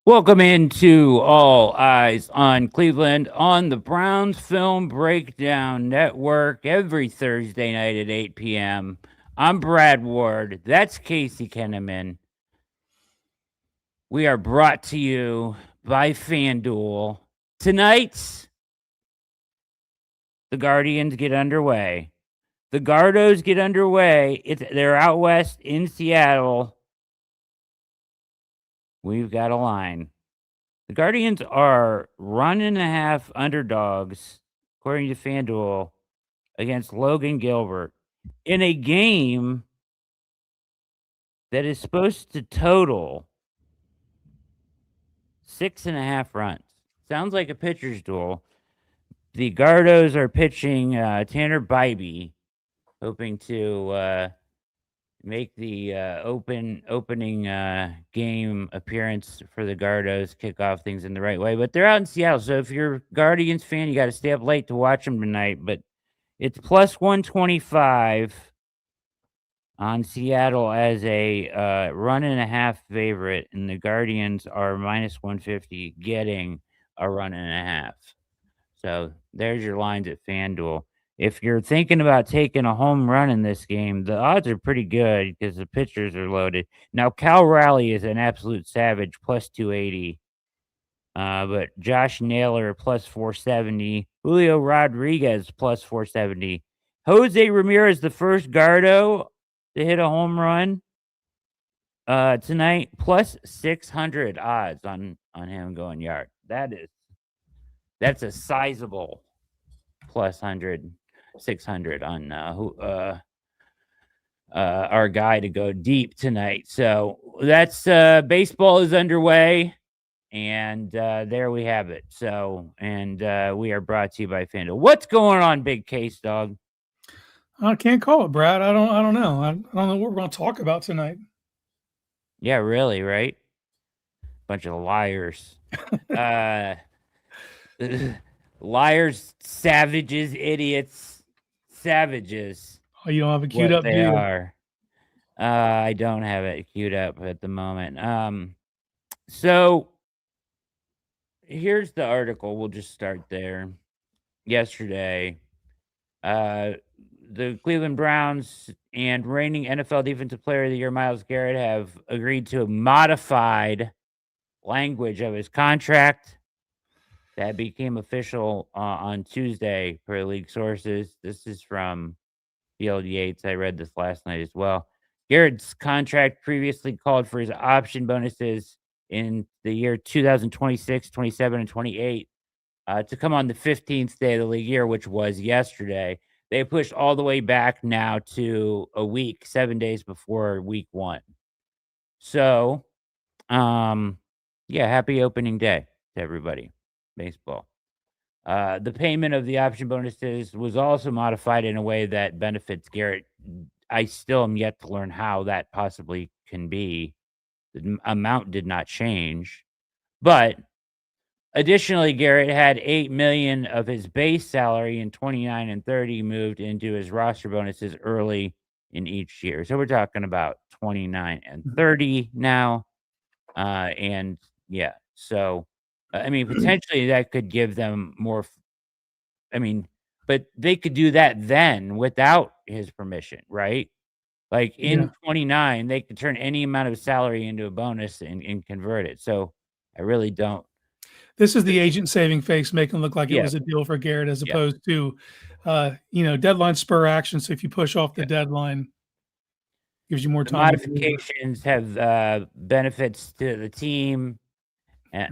Welcome into All Eyes on Cleveland on the Browns Film Breakdown Network every Thursday night at 8 p.m. I'm Brad Ward. That's Casey Kinnamon. We are brought to you by FanDuel. Tonight, the Guardians get underway. The Gardos get underway. They're out west in Seattle. We've got a line. The Guardians are 1.5 underdogs, according to FanDuel, against Logan Gilbert in a game that is supposed to total 6.5 runs. Sounds like a pitcher's duel. The Gardos are pitching Tanner Bybee, hoping to make the opening game appearance for the Gardos, kick off things in the right way. But they're out in Seattle, so if you're a Guardians fan, you got to stay up late to watch them tonight. But it's plus 125 on Seattle as a 1.5 favorite, and the Guardians are minus 150 getting a 1.5. So there's your lines at FanDuel. If you're thinking about taking a home run in this game, the odds are pretty good because the pitchers are loaded. Now, Cal Raleigh is an absolute savage, plus 280. But Josh Naylor, plus 470. Julio Rodriguez, plus 470. Jose Ramirez, the first Gardo to hit a home run tonight, plus 600 odds on him going yard. That's a sizable plus 600 on our guy to go deep tonight. So that's baseball is underway, and there we have it. So, and we are brought to you by FanDuel. What's going on, Big Case Dog? I can't call it, Brad. I don't know. I don't know what we're going to talk about tonight. Yeah, really, right? Bunch of liars. Liars, savages, idiots, savages. Oh, you don't have it queued up, They do you? are. I don't have it queued up at the moment. So here's the article. We'll just start there. Yesterday, the Cleveland Browns and reigning NFL Defensive Player of the Year, Myles Garrett, have agreed to a modified language of his contract that became official on Tuesday, per league sources. This is from Field Yates. I read this last night as well. Garrett's contract previously called for his option bonuses in the year 2026, 27, and 28 to come on the 15th day of the league year, which was yesterday. They pushed all the way back now to a week, 7 days before week 1. So, yeah, happy opening day to everybody. Baseball. The payment of the option bonuses was also modified in a way that benefits Garrett. I still am yet to learn how that possibly can be. The amount did not change, but additionally, Garrett had $8 million of his base salary in 29 and 30 moved into his roster bonuses early in each year. So we're talking about 29 and 30 now, and yeah, so. I mean, potentially that could give them more. But they could do that then without his permission, right? Like in 29, they could turn any amount of salary into a bonus and convert it. So I really don't. This is the agent saving face, making it look like it was a deal for Garrett, as opposed to, deadline spur action. So if you push off the deadline, gives you more time. Modifications have benefits to the team,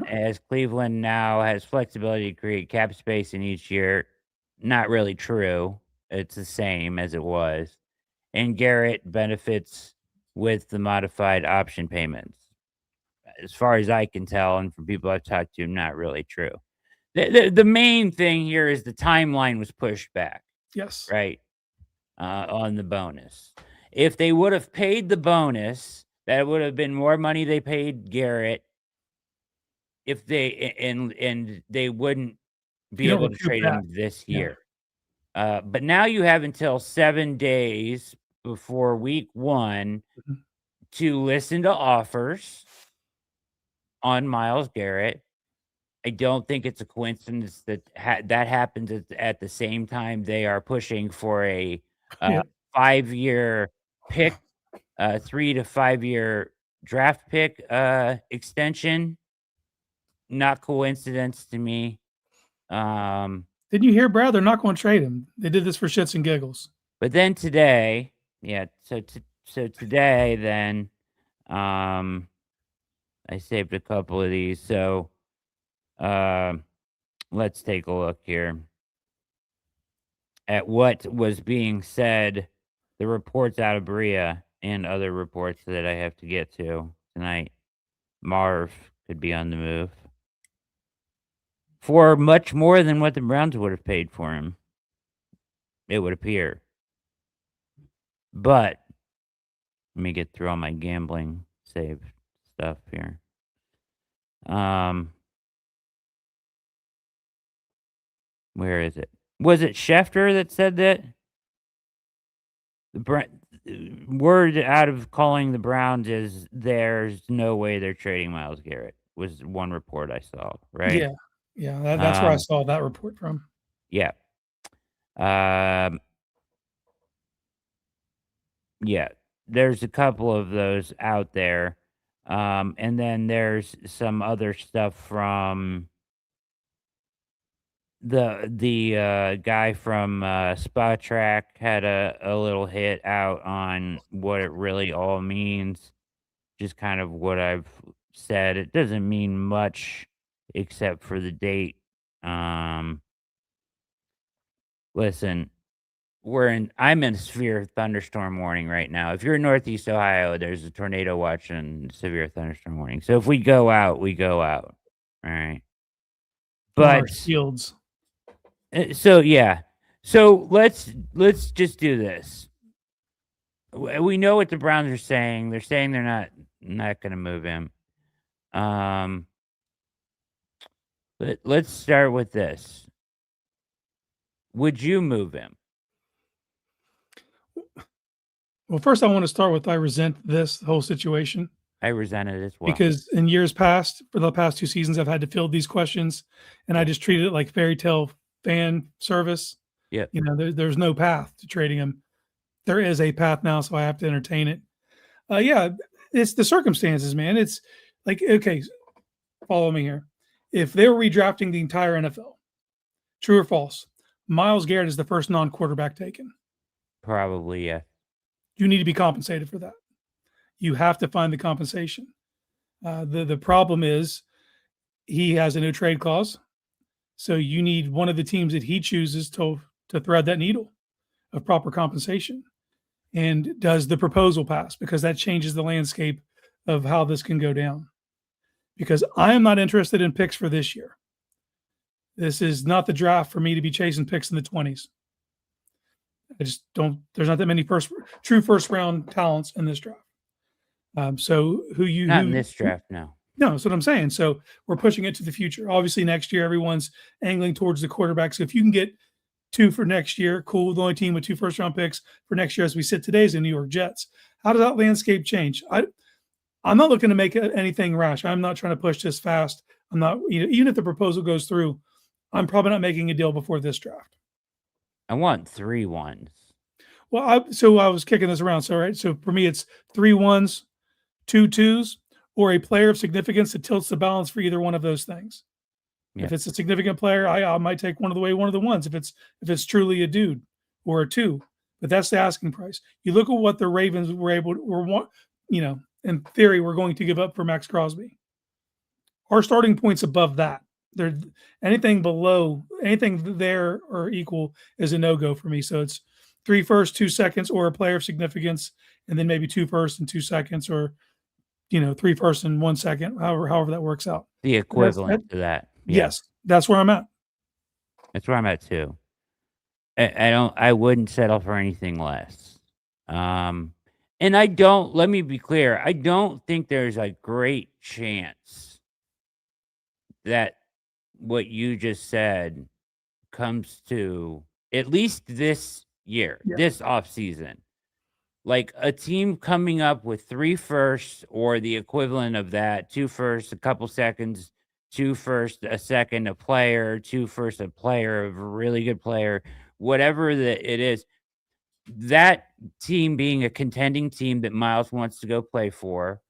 as Cleveland now has flexibility to create cap space in each year. Not really true. It's the same as it was. And Garrett benefits with the modified option payments. As far as I can tell, and from people I've talked to, not really true. The main thing here is the timeline was pushed back. Yes. Right? On the bonus. If they would have paid the bonus, that would have been more money they paid Garrett. If they and they wouldn't be able to trade him this year. But now you have until 7 days before week 1 to listen to offers on Myles Garrett. I don't think it's a coincidence that that happens at the same time they are pushing for a Yeah. 5-year pick, 3 to 5-year draft pick extension. Not coincidence to me. Didn't you hear, Brad? They're not going to trade him. They did this for shits and giggles. But then today, so today then, I saved a couple of these. So, let's take a look here at what was being said, the reports out of Berea and other reports that I have to get to tonight. Marv could be on the move for much more than what the Browns would have paid for him, it would appear. But let me get through all my gambling save stuff here. Where is it? Was it Schefter that said that? The word out of calling the Browns is there's no way they're trading Myles Garrett, was one report I saw, right? Yeah. Yeah, that's where I saw that report from. Yeah. Yeah, there's a couple of those out there. And then there's some other stuff from the guy from Spa Track had a little hit out on what it really all means. Just kind of what I've said. It doesn't mean much except for the date. Listen, I'm in a severe thunderstorm warning right now. If you're in Northeast Ohio, there's a tornado watch and severe thunderstorm warning. So if we go out, we go out. All right. But fields. So yeah. So let's just do this. We know what the Browns are saying. They're saying they're not going to move him. But let's start with this. Would you move him? Well, first I want to start with I resent this whole situation. I resent it as well. Because in years past, for the past 2 seasons, I've had to field these questions, and I just treated it like fairy tale fan service. Yeah. You know, there's no path to trading him. There is a path now, so I have to entertain it. Yeah, it's the circumstances, man. It's like, okay, follow me here. If they were redrafting the entire NFL, true or false, Myles Garrett is the first non-quarterback taken. Probably, yeah. You need to be compensated for that. You have to find the compensation. The problem is he has a no trade clause, so you need one of the teams that he chooses to thread that needle of proper compensation. And does the proposal pass? Because that changes the landscape of how this can go down. Because I am not interested in picks for this year. This is not the draft for me to be chasing picks in the 20s. I just don't. There's not that many true first round talents in this draft. So not in this draft, no. No, that's what I'm saying. So we're pushing it to the future. Obviously, next year everyone's angling towards the quarterback. So if you can get 2 for next year, cool. The only team with 2 first round picks for next year as we sit today is the New York Jets. How does that landscape change? I'm not looking to make anything rash. I'm not trying to push this fast. I'm not, even if the proposal goes through, I'm probably not making a deal before this draft. I want 3 ones. Well, I was kicking this around. So, right. So for me, it's 3 1s, 2 2s, or a player of significance that tilts the balance for either one of those things. Yeah. If it's a significant player, I might take one of the 1s. If it's truly a dude or a 2, but that's the asking price. You look at what the Ravens in theory, we're going to give up for Max Crosby. Our starting point's above that. Anything there or equal is a no-go for me. So it's 3 firsts, 2 seconds, or a player of significance, and then maybe 2 firsts and 2 seconds, or 3 firsts and 1 second, however that works out. The equivalent to that. Yeah. Yes, that's where I'm at. That's where I'm at too. I wouldn't settle for anything less. And let me be clear, I don't think there's a great chance that what you just said comes to at least this year, this offseason. like a team coming up with 3 firsts or the equivalent of that, 2 firsts, a couple seconds, 2 firsts, a second, a player, 2 firsts, a player, a really good player, whatever it is, that team being a contending team that Myles wants to go play for,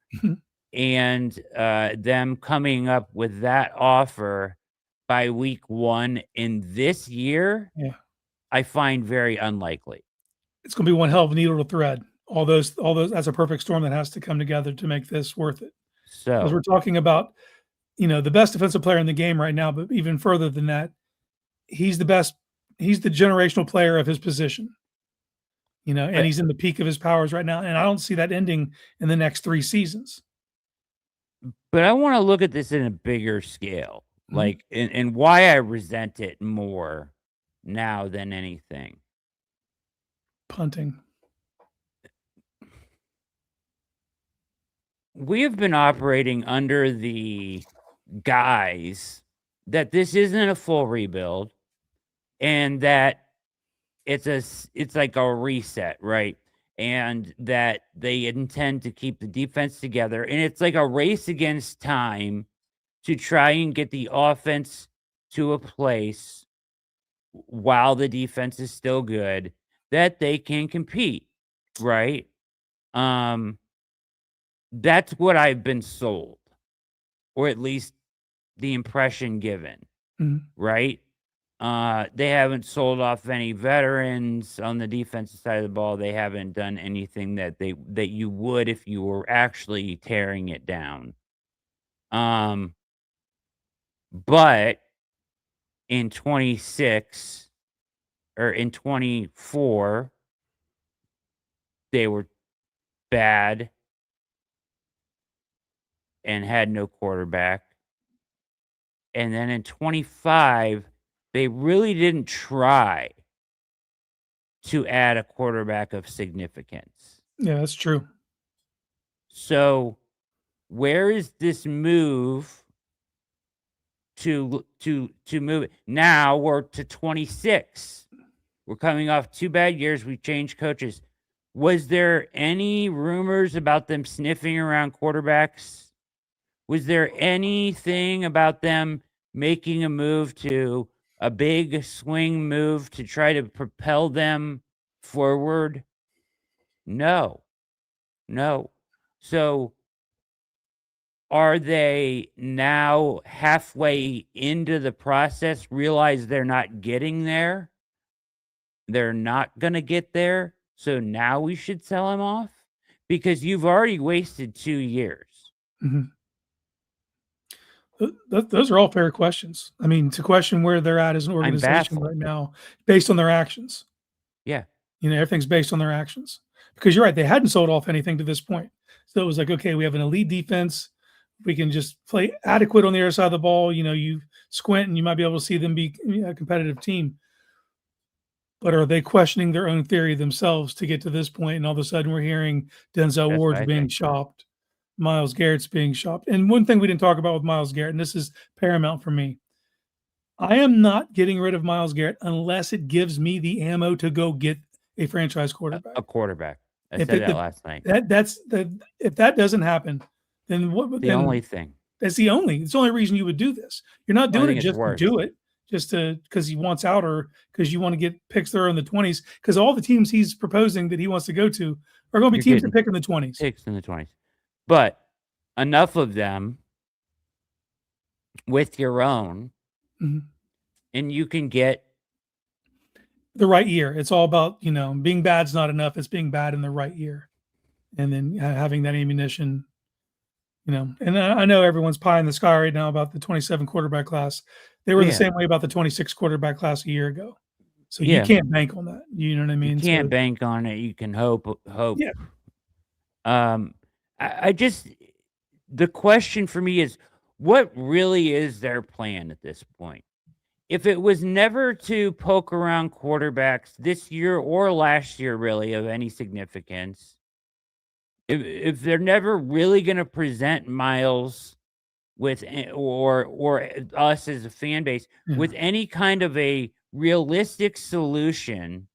and them coming up with that offer by week 1 in this year, Yeah. I find very unlikely. It's going to be one hell of a needle to thread. All those, that's a perfect storm that has to come together to make this worth it. Because we're So, talking about, the best defensive player in the game right now, but even further than that, he's the best. He's the generational player of his position. And but he's in the peak of his powers right now. And I don't see that ending in the next 3 seasons. but I wanna look at this in a bigger scale, Mhm. like, and why I resent it more now than anything. Punting. We have been operating under the guise that this isn't a full rebuild and that it's like a reset, right? And that they intend to keep the defense together, and it's like a race against time to try and get the offense to a place while the defense is still good that they can compete, right? Um, that's what I've been sold, or at least the impression given, Mhm. right? They haven't sold off any veterans on the defensive side of the ball. They haven't done anything that you would if you were actually tearing it down. Um, but in 26 or in 24, they were bad and had no quarterback. And then in 25, they really didn't try to add a quarterback of significance. Yeah, that's true. So, where is this move to move it? Now we're to 26. We're coming off 2 bad years. We changed coaches. Was there any rumors about them sniffing around quarterbacks? Was there anything about them making a move to a big swing move to try to propel them forward? No. No. So, are they now halfway into the process, realize they're not getting there? They're not gonna get there, so now we should sell him off? Because you've already wasted 2 years. Mhm. Those are all fair questions. I mean, to question where they're at as an I'm organization baffled. right now based on their actions. Yeah. Everything's based on their actions. Because you're right, they hadn't sold off anything to this point. So it was like, okay, we have an elite defense. We can just play adequate on the other side of the ball. You squint and you might be able to see them be a competitive team. But are they questioning their own theory themselves to get to this point? And all of a sudden we're hearing Denzel That's what Ward's I being think. shopped, Myles Garrett's being shopped. And one thing we didn't talk about with Myles Garrett, and this is paramount for me, I am not getting rid of Myles Garrett unless it gives me the ammo to go get a franchise quarterback. A quarterback. I If said it that the last night. that's the if that doesn't happen, then what The only then thing. it's the only reason you would do this. You're not Only doing it thing it's just to worth. do it, just to because he wants out or because you want to get picks there in the 20s. Because all the teams he's proposing that he wants to go to are going to be You're teams that getting pick in the 20s. picks in the 20s. But enough of them with your own, Mhm. and you can get The right year. It's all about, being bad's not enough. It's being bad in the right year. And then having that ammunition, and I know everyone's pie in the sky right now about the 27 quarterback class. They were the yeah, same way about the 26 quarterback class a year ago. So you yeah. can't bank on that. You know what I You mean? can't So bank on it. You can hope. yeah. Um, I just the question for me is, what really is their plan at this point? If it was never to poke around quarterbacks this year or last year, really, of any significance, if they're never really gonna present Myles with or us as a fan base Yeah. with any kind of a realistic solution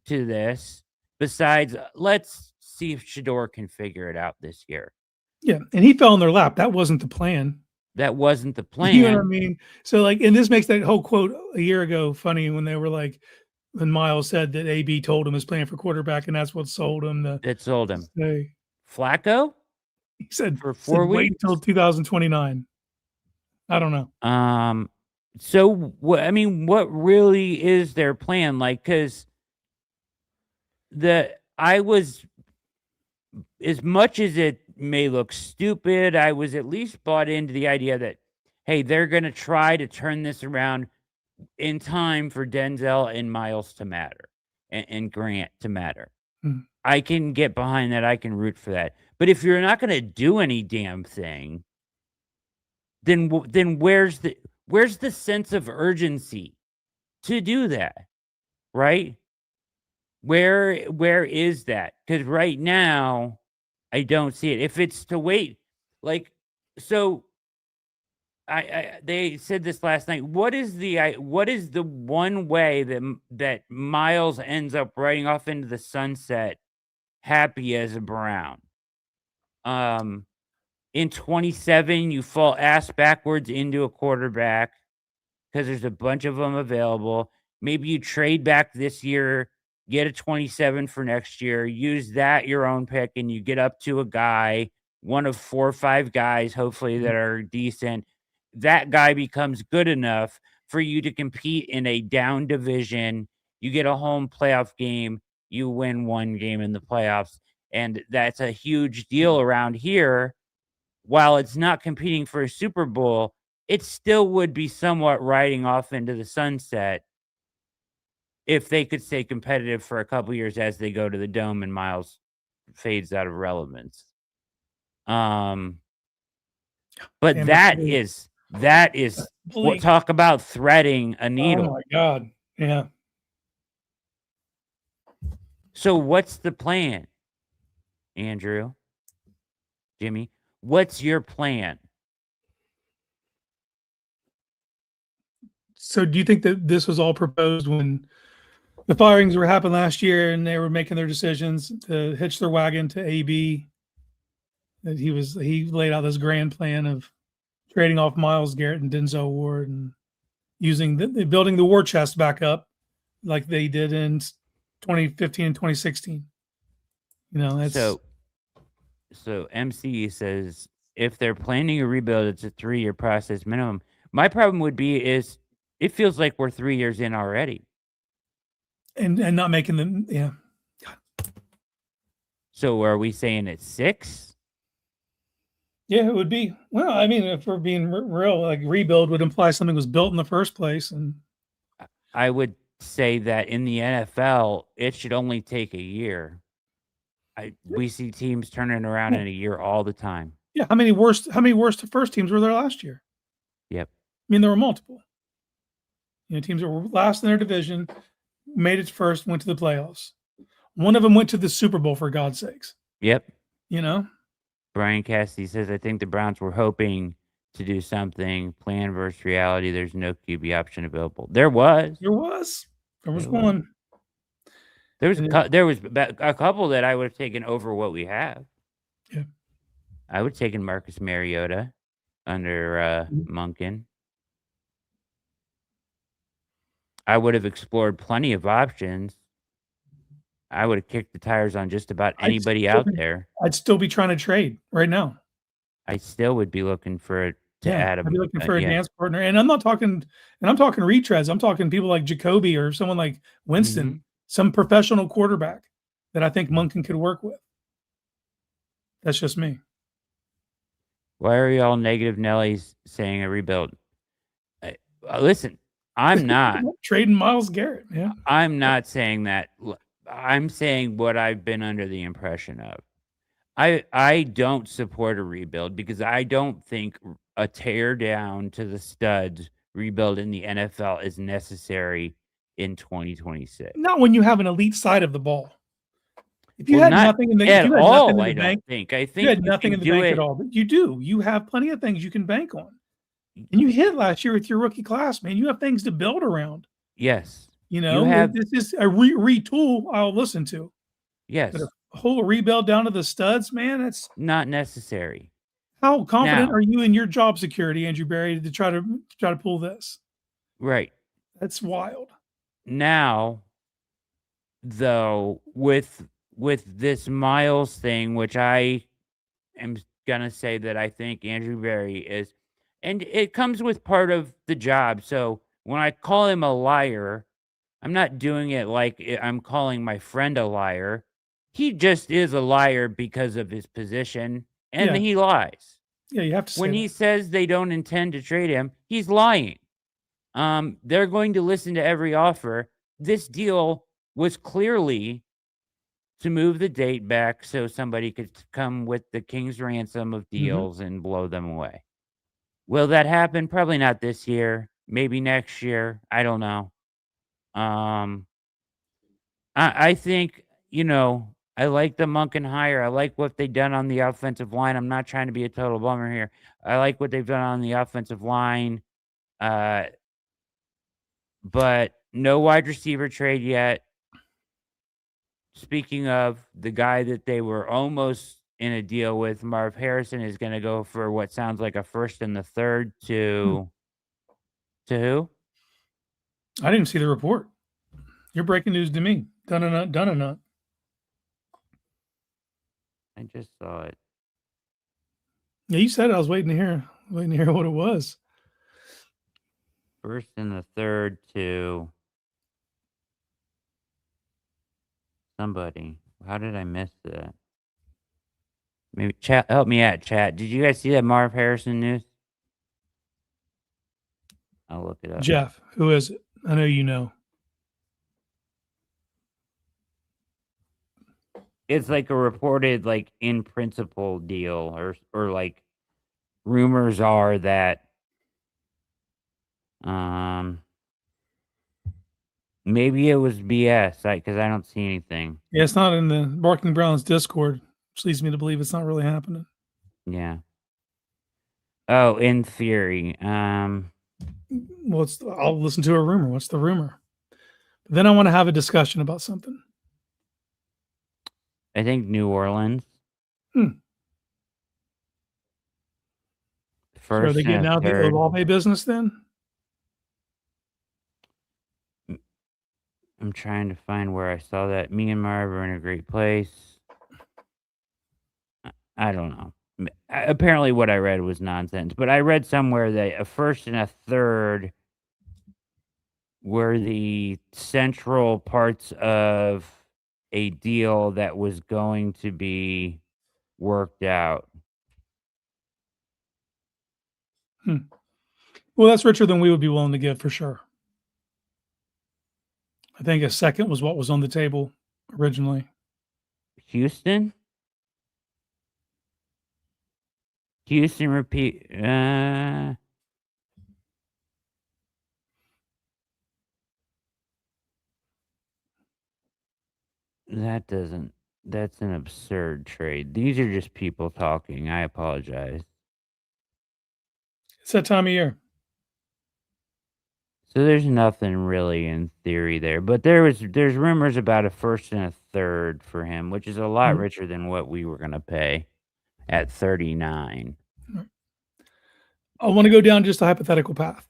to this, besides, let's see if Shador can figure it out this year. Yeah, and he fell in their lap. That wasn't the plan. That wasn't the plan. You know what I mean? So, like, and this makes that whole quote a year ago funny when they were like, when Myles said that AB told him his plan for quarterback, and that's what sold him. That sold him. Say, Flacco? he said, for 4 weeks? Wait until 2029. I don't know. So what? I mean, what really is their plan? Like, because I was, as much as it may look stupid, I was at least bought into the idea that, hey, they're going to try to turn this around in time for Denzel and Myles to matter, and Grant to matter. Mhm. I can get behind that. I can root for that. But if you're not going to do any damn thing, then where's the sense of urgency to do that, right? Where is that? Because right now, I don't see it. If it's to wait, like, so they said this last night. What is the one way that Myles ends up riding off into the sunset, happy as a Brown? In 27, you fall ass backwards into a quarterback because there's a bunch of them available. Maybe you trade back this year, get a 27 for next year, use that your own pick, and you get up to a guy, one of 4 or 5 guys, hopefully, that are decent. That guy becomes good enough for you to compete in a down division. You get a home playoff game, you win one game in the playoffs, and that's a huge deal around here. While it's not competing for a Super Bowl, it still would be somewhat riding off into the sunset if they could stay competitive for a couple years as they go to the Dome and Myles fades out of relevance. But Damn, that is what, talk about threading a needle. Oh my God. Yeah. So what's the plan, Andrew? Jimmy, what's your plan? So do you think that this was all proposed when the firings were happening last year and they were making their decisions to hitch their wagon to AB? That he laid out this grand plan of trading off Myles Garrett and Denzel Ward and using building the war chest back up like they did in 2015 and 2016. You know, that's so MC says if they're planning a rebuild, it's a 3-year process minimum. My problem would be is it feels like we're 3 years in already. And not making them, yeah. So are we saying it's 6? Yeah, it would be. Well, I mean, if we're being real, like rebuild would imply something was built in the first place. And I would say that in the NFL, it should only take a year. We see teams turning around in a year all the time. Yeah, how many worst first teams were there last year? Yep. I mean, there were multiple. You know, teams that were last in their division, made it first, went to the playoffs. One of them went to the Super Bowl, for God's sakes. Yep. You know? Brian Cassidy says, I think the Browns were hoping to do something. Plan versus reality. There's no QB option available. There was one. There was a couple that I would have taken over what we have. Yeah. I would have taken Marcus Mariota under Monken. I would have explored plenty of options. I would have kicked the tires on just about anybody out there. I'd still be trying to trade right now. I still would be looking for add a. I'd be looking for a dance partner, and I'm talking retreads. I'm talking people like Jacoby or someone like Winston, some professional quarterback that I think Monken could work with. That's just me. Why are y'all negative Nellies saying a rebuild? Listen, I'm not trading Myles Garrett. Yeah, I'm not saying that. I'm saying what I've been under the impression of. I don't support a rebuild because I don't think a tear down to the studs rebuild in the NFL is necessary in 2026. Not when you have an elite side of the ball. If you had nothing in the bank, I think you had nothing in the bank at all. But you do. You have plenty of things you can bank on. And you hit last year with your rookie class, man. You have things to build around. Yes. You know, this is a retool I'll listen to. Yes. But a whole rebuild down to the studs, man, that's Not necessary. how confident Now, are you in your job security, Andrew Berry, to try to pull this? right. That's wild. Now, though, with this Myles thing, which I am gonna say that I think Andrew Berry is, and it comes with part of the job. So when I call him a liar, I'm not doing it like I'm calling my friend a liar. He just is a liar because of his position, and Yeah. he lies. Yeah, you have to say When he that. says they don't intend to trade him, he's lying. They're going to listen to every offer. This deal was clearly to move the date back so somebody could come with the king's ransom of deals and blow them away. Will that happen? Probably not this year. Maybe next year. I don't know. I think, I like the Monken hire. I like what they've done on the offensive line. I'm not trying to be a total bummer here. I like what they've done on the offensive line. But no wide receiver trade yet. Speaking of, the guy that they were almost in a deal with, Marv Harrison, is going to go for what sounds like a first and the third to who? I didn't see the report. You're breaking news to me. Done or not, done or not. I just saw it. Yeah, you said it. I was waiting to hear what it was. First and the third to somebody. How did I miss that? Maybe chat, help me out, chat. Did you guys see that Marv Harrison news? I'll look it up. Jeff, who is it? I know you know. It's like a reported, like, in principle deal, or like rumors are that maybe it was BS, because I don't see anything. Yeah, it's not in the Barking Browns Discord, which leads me to believe it's not really happening. Yeah. Oh, in theory. Well, I'll listen to a rumor. What's the rumor? But then I want to have a discussion about something. I think New Orleans. So are First they getting and a out of the third. Olave business then? I'm trying to find where I saw that. Me and Marv are in a great place. I don't know. Apparently what I read was nonsense, but I read somewhere that a first and a third were the central parts of a deal that was going to be worked out. Well, that's richer than we would be willing to give for sure. I think a second was what was on the table originally. Houston? Houston repeat. That's an absurd trade. These are just people talking. I apologize. It's that time of year. So there's nothing really in theory there, but there's rumors about a first and a third for him, which is a lot richer than what we were going to pay at 39. I want to go down just a hypothetical path.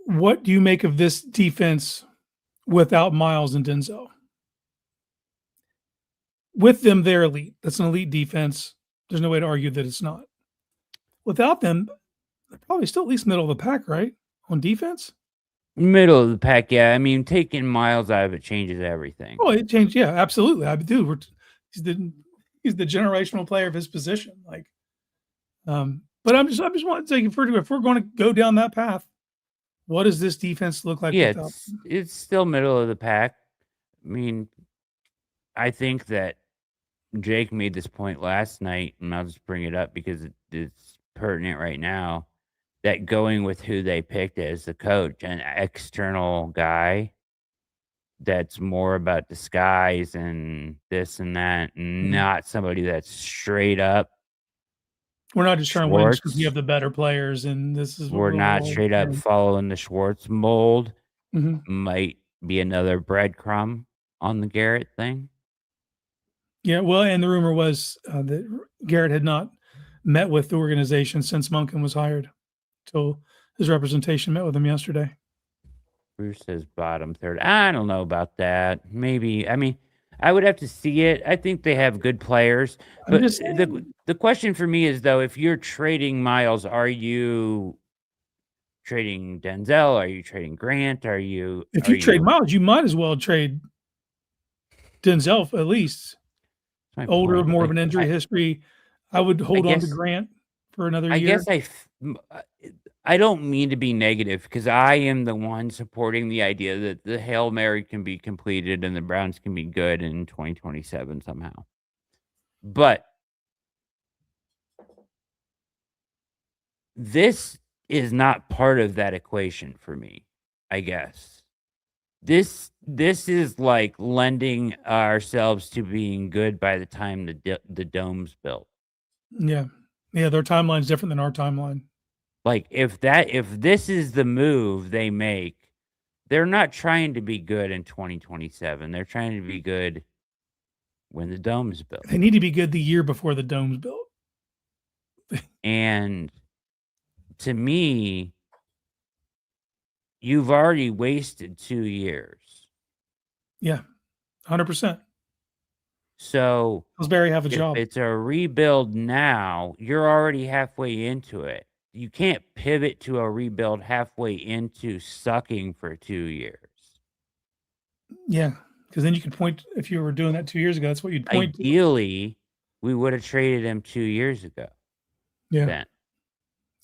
What do you make of this defense without Myles and Denzel? With them, they're elite. That's an elite defense. There's no way to argue that it's not. Without them, they're probably still at least middle of the pack, right? On defense? Middle of the pack, yeah. I mean, taking Myles out of it changes everything. Oh, it changed. Yeah, absolutely. I do. He's the generational player of his position. But I'm just wanting to say, if we're going to go down that path, what does this defense look like Yeah, without? it's still middle of the pack. I mean, I think that Jake made this point last night, and I'll just bring it up because it's pertinent right now, that going with who they picked as the coach, an external guy that's more about disguise and this and that, and not somebody that's straight up. We're not just trying to win because we have Schwartz. the better players, and this is what We're not straight up following the Schwartz mold. Mhm. Might be another breadcrumb on the Garrett thing. Yeah, well, and the rumor was that Garrett had not met with the organization since Monken was hired. So his representation met with him yesterday. Bruce says bottom third. I don't know about that. Maybe. I mean, I would have to see it. I think they have good players. I'm But just saying, the question for me is, though, if you're trading Myles, are you trading Denzel? Are you trading Grant? if you trade Myles, you might as well trade Denzel at least. That's my Older, point. more of Like, an injury history. I would hold on to guess Grant for another I year. guess I don't mean to be negative because I am the one supporting the idea that the Hail Mary can be completed and the Browns can be good in 2027 somehow. But this is not part of that equation for me, I guess. This is like lending ourselves to being good by the time the dome's built. Yeah. Yeah, their timeline's different than our timeline. Like if this is the move they make, they're not trying to be good in 2027. They're trying to be good when the dome's built. They need to be good the year before the dome's built. And to me, you've already wasted 2 years. Yeah, 100%. So Pillsbury have a if job. it's a rebuild now, you're already halfway into it. You can't pivot to a rebuild halfway into sucking for 2 years. Yeah, because then you could point, if you were doing that 2 years ago, that's what you'd point to. Ideally, we would have traded him 2 years ago. Yeah, Then.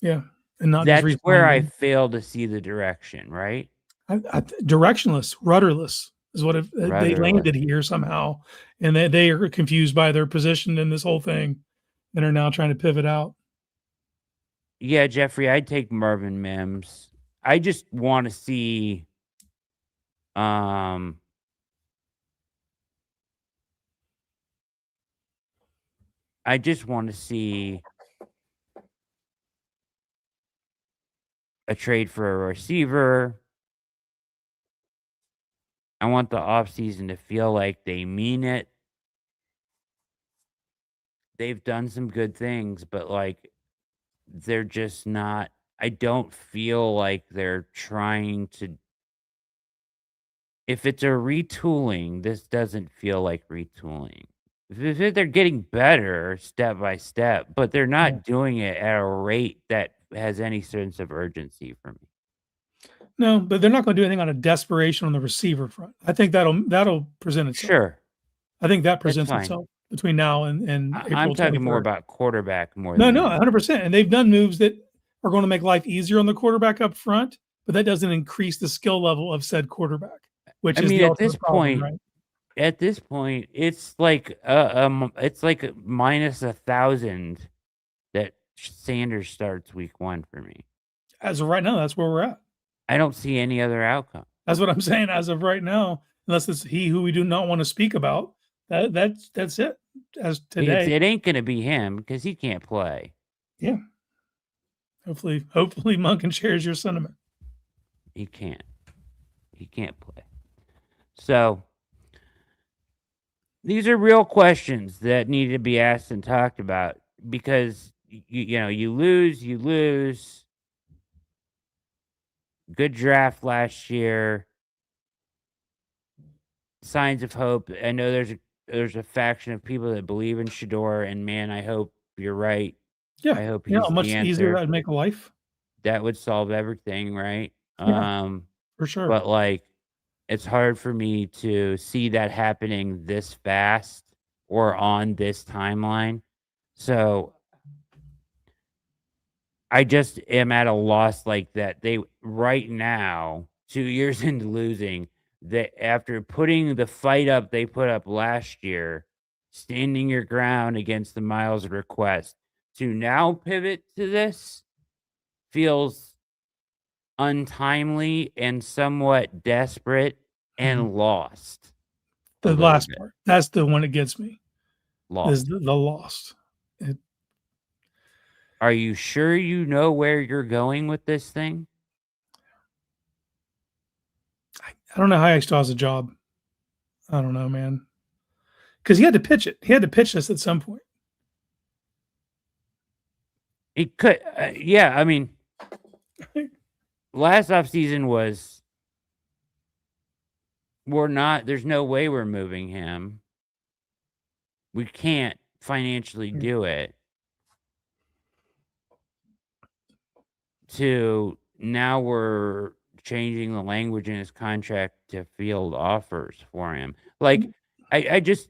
yeah, and not just That's where re-sign I them. fail to see the direction, right? Directionless, rudderless is what they Rudderless. landed here somehow, and they are confused by their position in this whole thing, and are now trying to pivot out. Yeah, Jeffrey, I'd take Marvin Mims. I just want to see I just want to see a trade for a receiver. I want the offseason to feel like they mean it. They've done some good things, but like they're just not. I don't feel like they're trying to. If it's a retooling, this doesn't feel like retooling. They're getting better step by step, but they're not doing it at a rate that has any sense of urgency for me. No, but they're not going to do anything on a desperation on the receiver front. I think that'll present itself. Sure, I think that that's presents fine. itself between now and I'm April talking more 23rd. about quarterback more No, than no, anything. 100%. And they've done moves that are going to make life easier on the quarterback up front, but that doesn't increase the skill level of said quarterback, which is the at this ultimate problem, point, right? at this point, it's like it's like minus 1,000 that Sanders starts week 1 for me. As of right now, that's where we're at. I don't see any other outcome. That's what I'm saying. As of right now, unless it's he who we do not want to speak about, that's it. As today, It ain't gonna be him because he can't play. yeah. Hopefully, Monken shares your sentiment. He can't. He can't play. So these are real questions that need to be asked and talked about because you lose. Good draft last year. Signs of hope. I know there's a faction of people that believe in Shador, and man, I hope you're right. Yeah, I hope yeah. he's How much the easier answer. that would make life. That would solve everything, right? Yeah, for sure. But like, it's hard for me to see that happening this fast or on this timeline. So I just am at a loss like that. They right now, 2 years into losing, that after putting the fight up they put up last year, standing your ground against the Myles request, to now pivot to this feels untimely and somewhat desperate and lost. The last part. That's the one that gets me. Lost. Is the lost. Are you sure you know where you're going with this thing? I don't know how he still has a job. I don't know, man. Because he had to pitch it. He had to pitch this at some point. It could, yeah. I mean, last offseason was there's no way we're moving him. We can't financially do it. To now we're changing the language in his contract to field offers for him. Like, I just,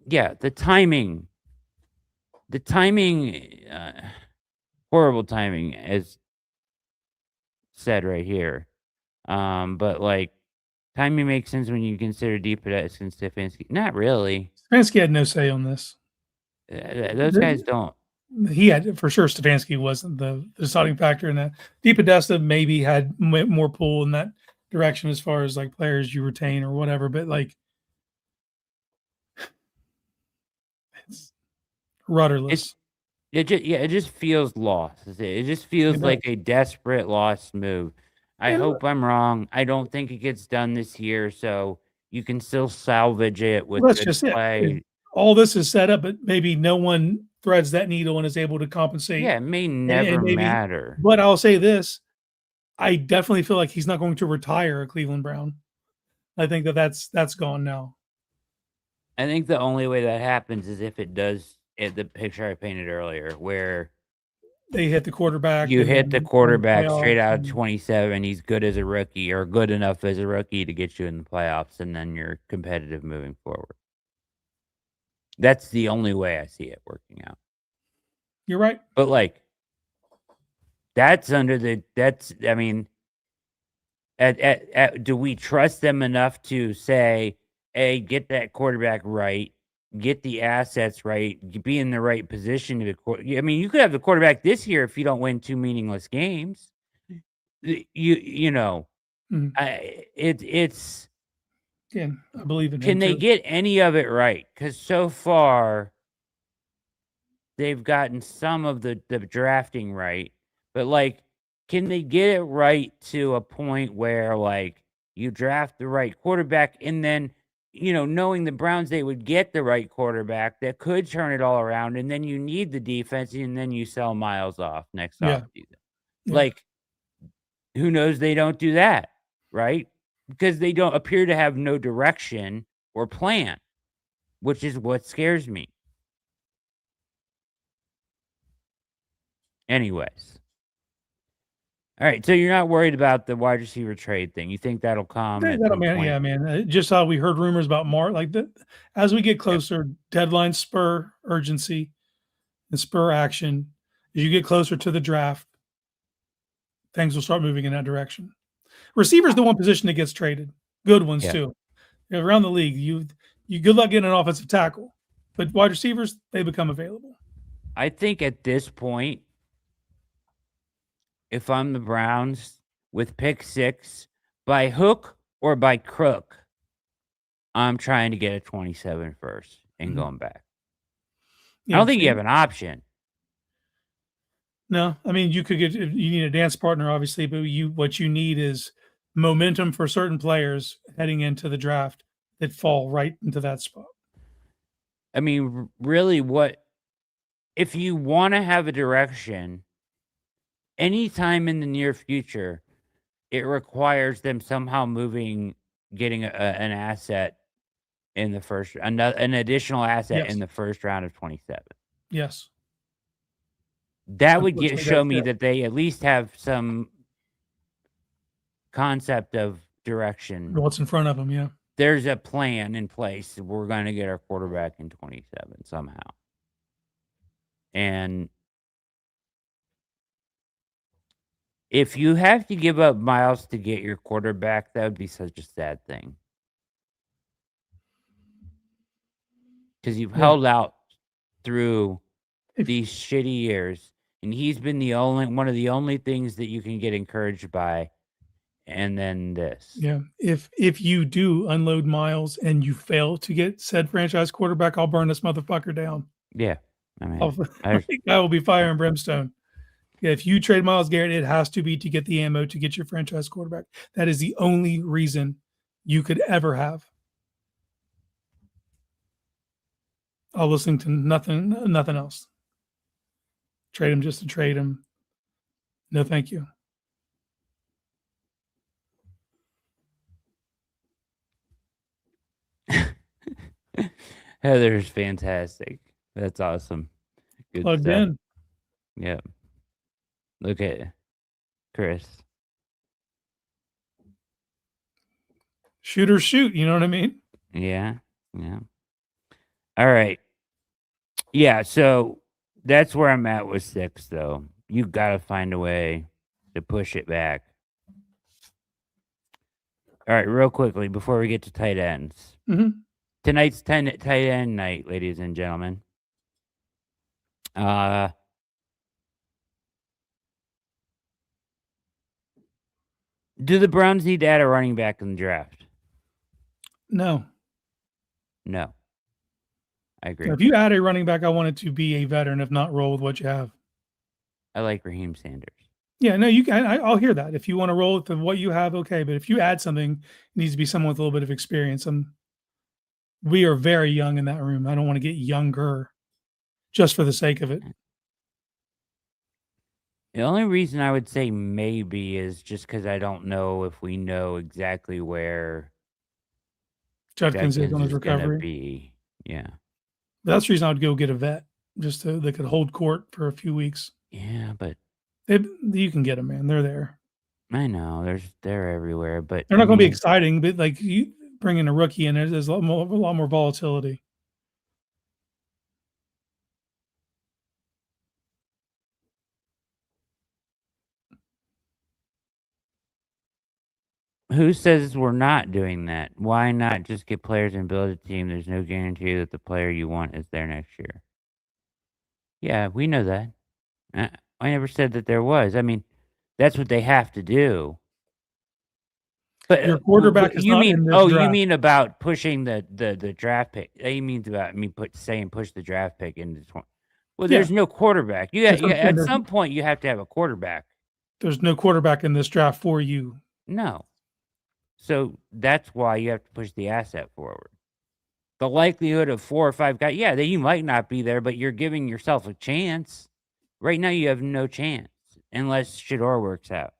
yeah, the timing, horrible timing, as said right here. But like, timing makes sense when you consider DePodesta and Stefanski. Not really. Stefanski had no say on this. Those guys don't. He had, for sure, Stefanski wasn't the deciding factor in that. DePodesta maybe had more pull in that direction as far as like players you retain or whatever, but like it's rudderless. It just feels lost. It just feels like a desperate lost move. I hope I'm wrong. I don't think it gets done this year, so you can still salvage it with That's good just play. it. All this is set up, but maybe no one threads that needle and is able to compensate. Yeah, it may never matter. But I'll say this: I definitely feel like he's not going to retire a Cleveland Brown. I think that's gone now. I think the only way that happens is if it does the picture I painted earlier, where they hit the quarterback. You hit the quarterback straight out of 27. He's good as a rookie, or good enough as a rookie to get you in the playoffs, and then you're competitive moving forward. That's the only way I see it working out. You're right. But like, I mean, do we trust them enough to say, hey, get that quarterback right, get the assets right, be in the right position I mean, you could have the quarterback this year if you don't win 2 meaningless games. You know, it's. Yeah, I believe in him. Can they get any of it right? Because so far, they've gotten some of the drafting right, but like, can they get it right to a point where like you draft the right quarterback, and then, you know, knowing the Browns, they would get the right quarterback that could turn it all around, and then you need the defense, and then you sell Myles off next offseason. Yeah. Like, who knows? They don't do that, right? Because they don't appear to have no direction or plan, which is what scares me. Anyways. All right, so you're not worried about the wide receiver trade thing. You think that'll come at some point? Yeah, man. Just how we heard rumors about Marv, like that. As we get closer, deadline spur urgency and spur action. As you get closer to the draft, things will start moving in that direction. Receivers, the one position that gets traded. Good ones too. Around the league, you good luck getting an offensive tackle, but wide receivers, they become available. I think at this point, if I'm the Browns with pick 6, by hook or by crook, I'm trying to get a 27 first and going back. I don't think you have an option. No, I mean, you need a dance partner, obviously, but what you need is momentum for certain players heading into the draft that fall right into that spot. I mean, really, if you want to have a direction, anytime in the near future, it requires them somehow getting an asset in the first, an additional asset in the first round of 27. Yes. That would show me that they at least have some concept of direction. What's in front of them, yeah. There's a plan in place. We're going to get our quarterback in 27 somehow. And if you have to give up Myles to get your quarterback, that would be such a sad thing. Because you've held out through these shitty years, and he's been one of the only things that you can get encouraged by, and then this. Yeah. If you do unload Myles and you fail to get said franchise quarterback, I'll burn this motherfucker down. Yeah. I mean, I will be fire and brimstone. Yeah, if you trade Myles Garrett, it has to be to get the ammo to get your franchise quarterback. That is the only reason you could ever have. I'll listen to nothing else. Trade him just to trade him. No, thank you. Heather's fantastic. That's awesome. Good Plugged stuff. in. Yeah. Look at Chris. Shoot or shoot. You know what I mean? Yeah. Yeah. All right. Yeah. So that's where I'm at with 6, though. You got to find a way to push it back. All right. Real quickly before we get to tight ends. Mm-hmm. Tonight's tight end night, ladies and gentlemen. Do the Browns need to add a running back in the draft? No. No. I agree. If you add a running back, I want it to be a veteran, if not roll with what you have. I like Raheem Sanders. Yeah, no, you can. I'll hear that. If you want to roll with what you have, okay. But if you add something, it needs to be someone with a little bit of experience. We are very young in that room. I don't want to get younger just for the sake of it. The only reason I would say maybe is just because I don't know if we know exactly where Judkins is on his gonna recovery. be. Yeah. But that's the reason I would go get a vet, just so they could hold court for a few weeks. Yeah, but you can get them, man. They're there. I know they're everywhere, but they're not going to be exciting. But like you bring in a rookie, and there's a lot more volatility. Who says we're not doing that? Why not just get players and build a team? There's no guarantee that the player you want is there next year. Yeah, we know that. I never said that there was. I mean, that's what they have to do. But your quarterback is not in this draft. You mean about pushing the draft pick? He means about push the draft pick into 20. Well, there's no quarterback. At some point you have to have a quarterback. There's no quarterback in this draft for you. No. So that's why you have to push the asset forward. The likelihood of 4 or 5 guys, you might not be there, but you're giving yourself a chance. Right now you have no chance unless Shedeur works out.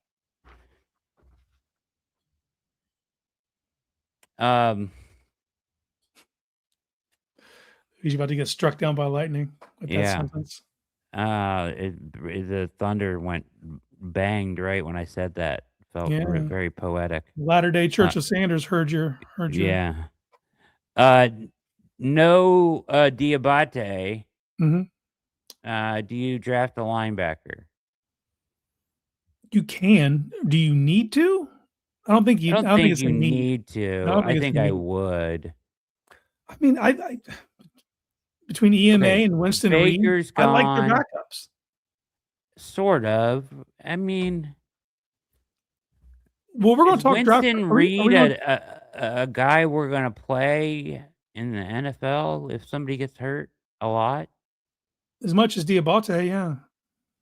He's about to get struck down by lightning with that sentence. The thunder went banged right when I said that. Felt very poetic. Latter-day Church of Sanders heard your. Yeah. No Diabate. Mm-hmm. Do you draft a linebacker? You can. Do you need to? I don't think you. I don't think you need to. I think I would. I mean, I between EMA and Winston Baker's Reed, gone. I like their backups. Sort of. I mean, well, we're going to talk draft. Winston Reed a guy we're going to play in the NFL if somebody gets hurt a lot? As much as Diabate, yeah.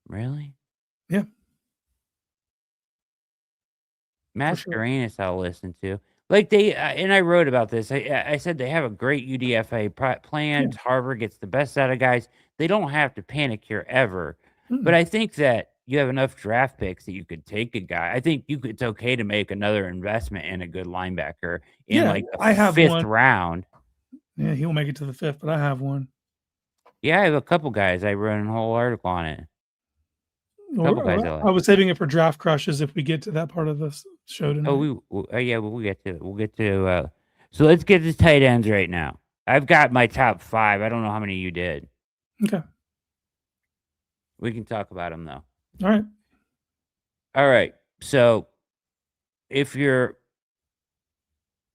Really? Yeah. Mascarenas I'll listen to. Like they and I wrote about this. I said they have a great UDFA plan. Harvard gets the best out of guys. They don't have to panic here ever. But I think that you have enough draft picks that you could take a guy. I think it's okay to make another investment in a good linebacker in like the 5th round. Yeah, he'll make it to the 5th, but I have one. Yeah, I have a couple guys. I wrote a whole article on it. I was saving it for draft crushes if we get to that part of the show tonight. We'll get to it. We'll get to so let's get to tight ends right now. I've got my top 5. I don't know how many you did. Okay. We can talk about them though. All right. So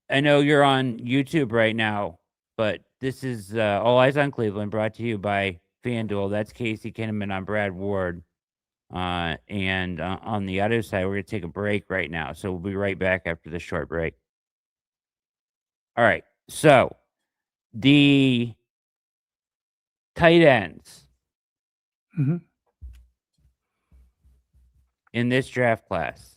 I know you're on YouTube right now, but this is All Eyes on Cleveland, brought to you by FanDuel. That's Casey Kinnamon on Brad Ward. And on the other side, we're going to take a break right now. So we'll be right back after this short break. All right. So the tight ends. Mm-hmm. in this draft class.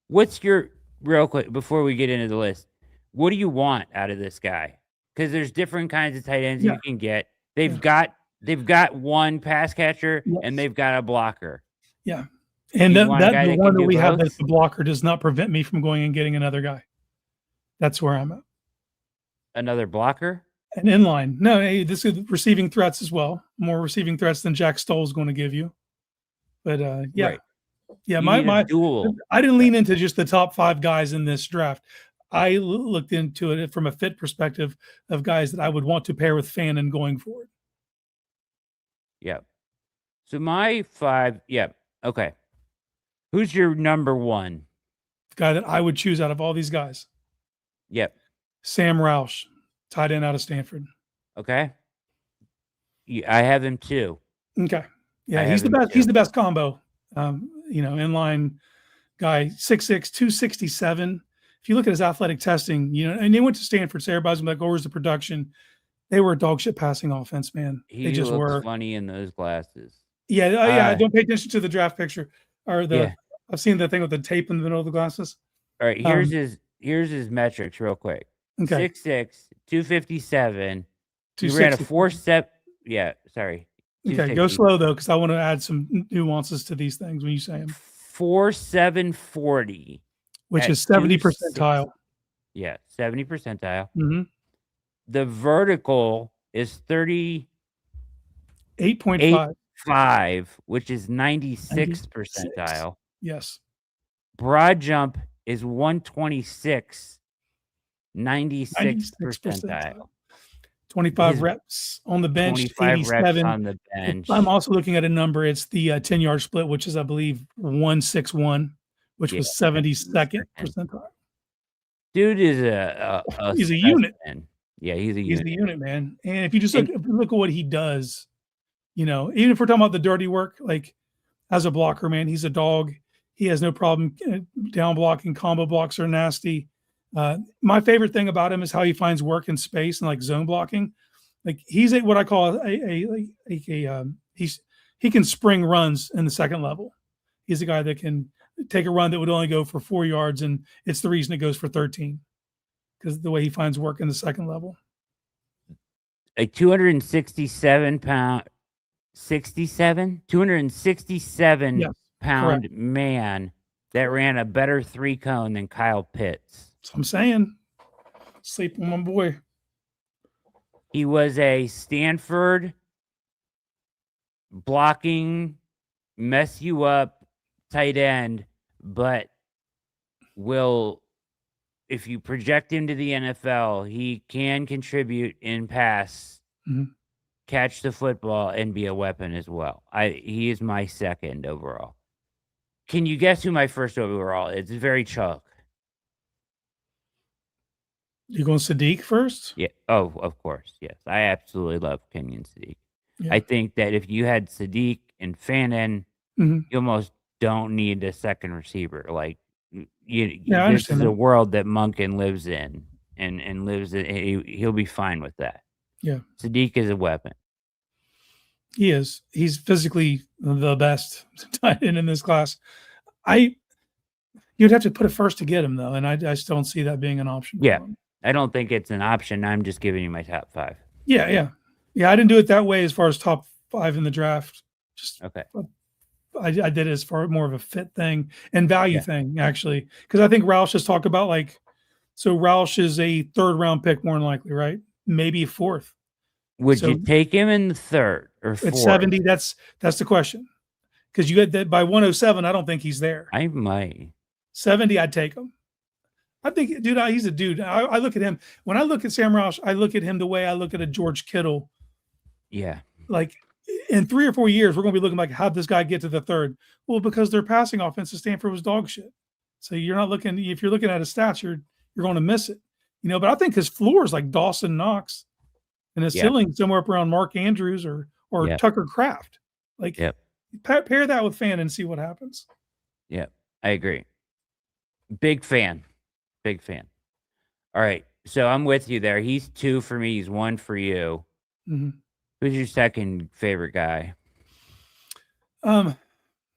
What's your real quick before we get into the list? What do you want out of this guy? Because there's different kinds of tight ends Yeah. you can get. They've Yeah. got one pass catcher and Yes. they've got a blocker. Yeah. And You that, want a guy the that one can that do we have both? that's the blocker does not prevent me from going and getting another guy. That's where I'm at. Another blocker? And inline. No, hey, this is receiving threats as well. More receiving threats than Jack Stoll's going to give you. But yeah. Right. Yeah, You need a my dual. I didn't lean into just the top 5 guys in this draft. I looked into it from a fit perspective of guys that I would want to pair with Fannin going forward. Yep. So my 5, yep. Okay. Who's your number 1? The guy that I would choose out of all these guys. Yep. Sam Roush, tight end out of Stanford. Okay. I have him too. Okay. Yeah, I he's the have him best. too. He's the best combo. Inline guy, 6'6", 267. If you look at his athletic testing, and they went to Stanford, so everybody's like, "Oh, where's the production?" They were a dog shit passing offense, man. They He just looks were. funny in those glasses. Yeah. Don't pay attention to the draft picture or the. Yeah. I've seen the thing with the tape in the middle of the glasses. All right, here's his metrics real quick. Okay. 6'6", 257. He 260. ran a 4-step. Yeah, sorry. Okay, go slow though, because I want to add some nuances to these things when you say them. 4.740, which is 70 percentile. Yeah, 70 percentile. Mm-hmm. The vertical is 38.5, which is 96 percentile. Yes. Broad jump is 126, 96 percentile. 25 reps on the bench. 25 reps on the bench. I'm also looking at a number. It's the 10-yard split, which is, I believe, 161, which was 72nd percentile. Dude is he's a unit. Man. Yeah, he's a unit, man. And if you just look at what he does, even if we're talking about the dirty work, like as a blocker, man, he's a dog. He has no problem down blocking. Combo blocks are nasty. My favorite thing about him is how he finds work in space and like zone blocking. Like he's what I call he can spring runs in the second level. He's a guy that can take a run that would only go for 4 yards, and it's the reason it goes for 13 because the way he finds work in the second level. A 267 pound pound man that ran a better 3-cone than Kyle Pitts. That's what I'm saying. Sleep on my boy. He was a Stanford blocking, mess you up tight end, but if you project him to the NFL, he can contribute in pass, catch the football, and be a weapon as well. He is my second overall. Can you guess who my first overall is? It's very chalk. You going Sadiq first? Yeah. Oh, of course. Yes. I absolutely love Kenyon Sadiq. Yeah. I think that if you had Sadiq and Fannin, you almost don't need a second receiver. Like, this is a world that Monken lives in and lives in. He'll be fine with that. Yeah. Sadiq is a weapon. He is. He's physically the best tight end in this class. You'd have to put it first to get him, though, and I just don't see that being an option. Yeah. I don't think it's an option. I'm just giving you my top 5. Yeah. I didn't do it that way as far as top 5 in the draft. Just okay. I did it as far more of a fit thing and value thing, actually, because I think Roush has talked about so Roush is a 3rd round pick more than likely, right? Maybe a 4th. Would you take him in the 3rd or 4th? At 70, that's the question. Because you had that by 107, I don't think he's there. I might. 70, I'd take him. I think, dude, he's a dude. I look at him. When I look at Sam Roush, I look at him the way I look at a George Kittle. Yeah. Like, in 3 or 4 years, we're going to be looking like, how'd this guy get to the 3rd? Well, because their passing offense at Stanford was dog shit. So you're not looking, if you're looking at his stats, you're going to miss it. But I think his floor is like Dawson Knox and his ceiling somewhere up around Mark Andrews or Tucker Kraft. Like, pair that with Fan and see what happens. Yeah, I agree. Big fan. All right. So I'm with you there. He's 2 for me. He's 1 for you. Mm-hmm. Who's your second favorite guy? There's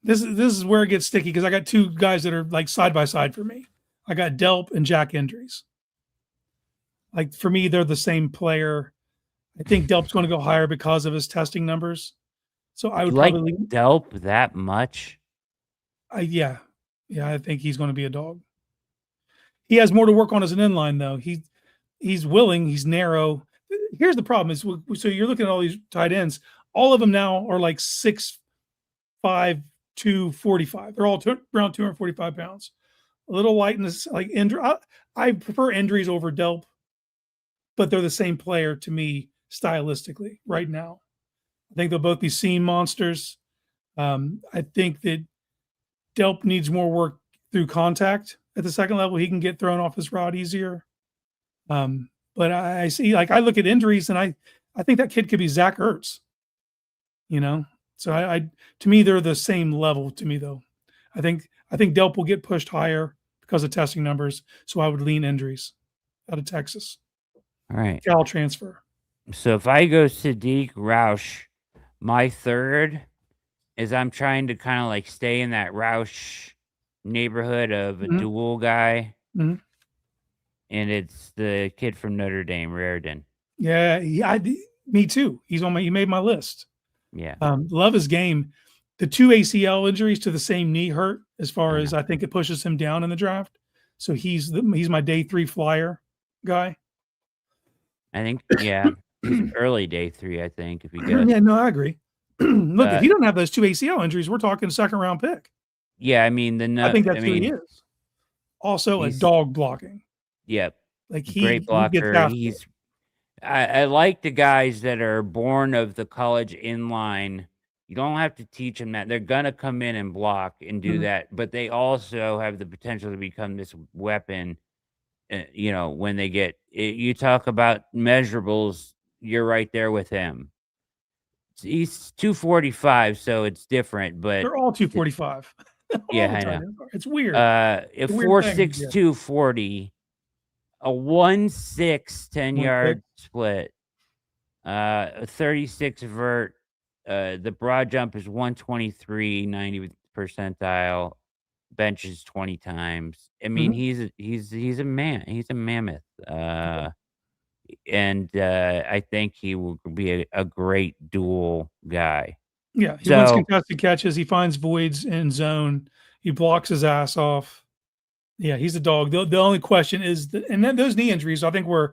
this is where it gets sticky because I got two guys that are like side by side for me. I got Delp and Jack Endries. Like for me, they're the same player. I think Delp's going to go higher because of his testing numbers. So I would like probably Delp that much. yeah, I think he's going to be a dog. He has more to work on as an inline though. He's willing. He's narrow. Here's the problem: is so you're looking at all these tight ends. All of them now are like 6'5", 245. They're all around 245 pounds. A little light in this, like I prefer Endries over Delp, but they're the same player to me stylistically right now. I think they'll both be seam monsters. I think that Delp needs more work through contact at the second level. He can get thrown off his route easier. But I see, like, I look at Endries and I think that kid could be Zach Ertz, you know? So to me, they're the same level to me though. I think Delp will get pushed higher because of testing numbers. So I would lean Endries out of Texas. All right. Cal transfer. So if I go Sadiq Roush, my third is I'm trying to kind of like stay in that Roush neighborhood of a dual guy. Mhm. And it's the kid from Notre Dame, Raridan. Yeah, me too. He made my list. Yeah. Love his game. The two ACL injuries to the same knee hurt as far as I think it pushes him down in the draft. So he's my day 3 flyer guy. I think, yeah, he's early day 3, I think, if you get. Yeah, no, I agree. Look, if he doesn't have those two ACL injuries, we're talking second round pick. Yeah, I mean, I think that's who he is. Also, a dog blocking. Yep. Like great blocker. I like the guys that are born of the college inline. You don't have to teach them that. They're gonna come in and block and do that, but they also have the potential to become this weapon. You know, when they get you talk about measurables, you're right there with him. He's 245, so it's different, but they're all 245. Yeah, I know. It's weird. If 4.6, 240, a 1.6 10-yard split, a 36 vert. The broad jump is 123, 90th percentile. Benches 20 times. I mean, he's a man. He's a mammoth. And I think he will be a great dual guy. Yeah, he wins contested catches. He finds voids in zone. He blocks his ass off. Yeah, he's a dog. The only question is, and then those knee injuries, I think we're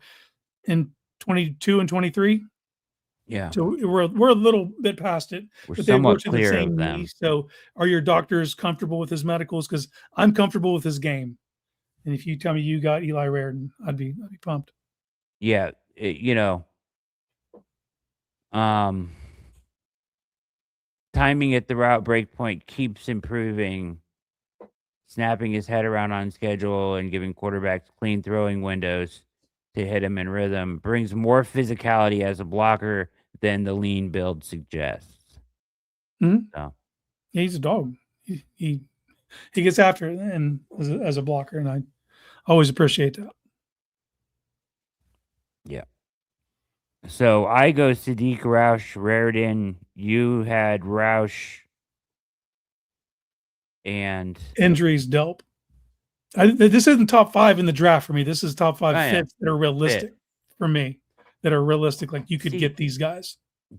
in 22 and 23. Yeah. So we're a little bit past it. We're somewhat clear of them. Knee. So are your doctors comfortable with his medicals? Because I'm comfortable with his game. And if you tell me you got Eli Raridan, I'd be pumped. Yeah, timing at the route break point keeps improving, snapping his head around on schedule and giving quarterbacks clean throwing windows to hit him in rhythm, brings more physicality as a blocker than the lean build suggests. So. Yeah, he's a dog. He gets after it and as a blocker, and I always appreciate that. Yeah. So I go Sadiq Roush, Raridan. You had Roush and Endries, Delp. This isn't top 5 in the draft for me. This is top 5 fits that are realistic for me. That are realistic, like you could get these guys.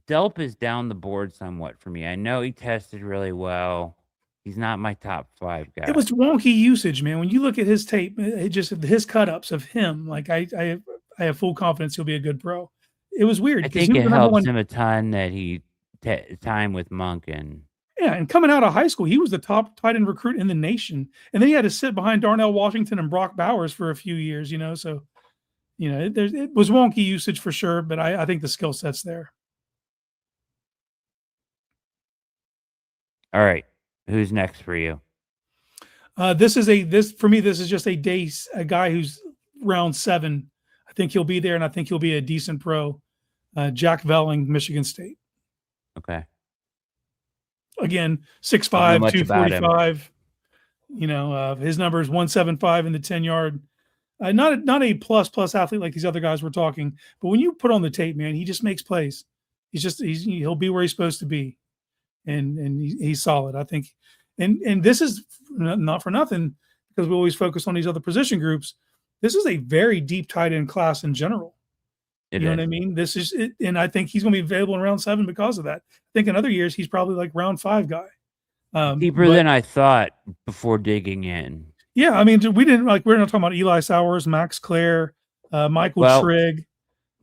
Delp is down the board somewhat for me. I know he tested really well. He's not my top 5 guy. It was wonky usage, man. When you look at his tape, it just his cut-ups of him, like I have full confidence he'll be a good pro. It was weird. I think it helps him a ton that he time with Monk and coming out of high school, he was the top tight end recruit in the nation, and then he had to sit behind Darnell Washington and Brock Bowers for a few years. So it was wonky usage for sure, but I think the skill set's there. All right, who's next for you? This for me. This is just a guy who's round 7. I think he'll be there, and I think he'll be a decent pro. Jack Velling, Michigan State. Okay. Again, 6'5", 245. His number is 175 in the 10-yard. Not a plus athlete like these other guys we're talking, but when you put on the tape, man, he just makes plays. He'll be where he's supposed to be, and he's solid. I think And this is not for nothing because we always focus on these other position groups. This is a very deep tight end class in general. It You know is. what I mean? This is it, and I think he's going to be available in round 7 because of that. I think in other years he's probably like round 5 guy. Deeper But than I thought before digging in. yeah, I mean, we didn't like we're not talking about Eli Sowers, Max Clare, Michael Well, Trigg.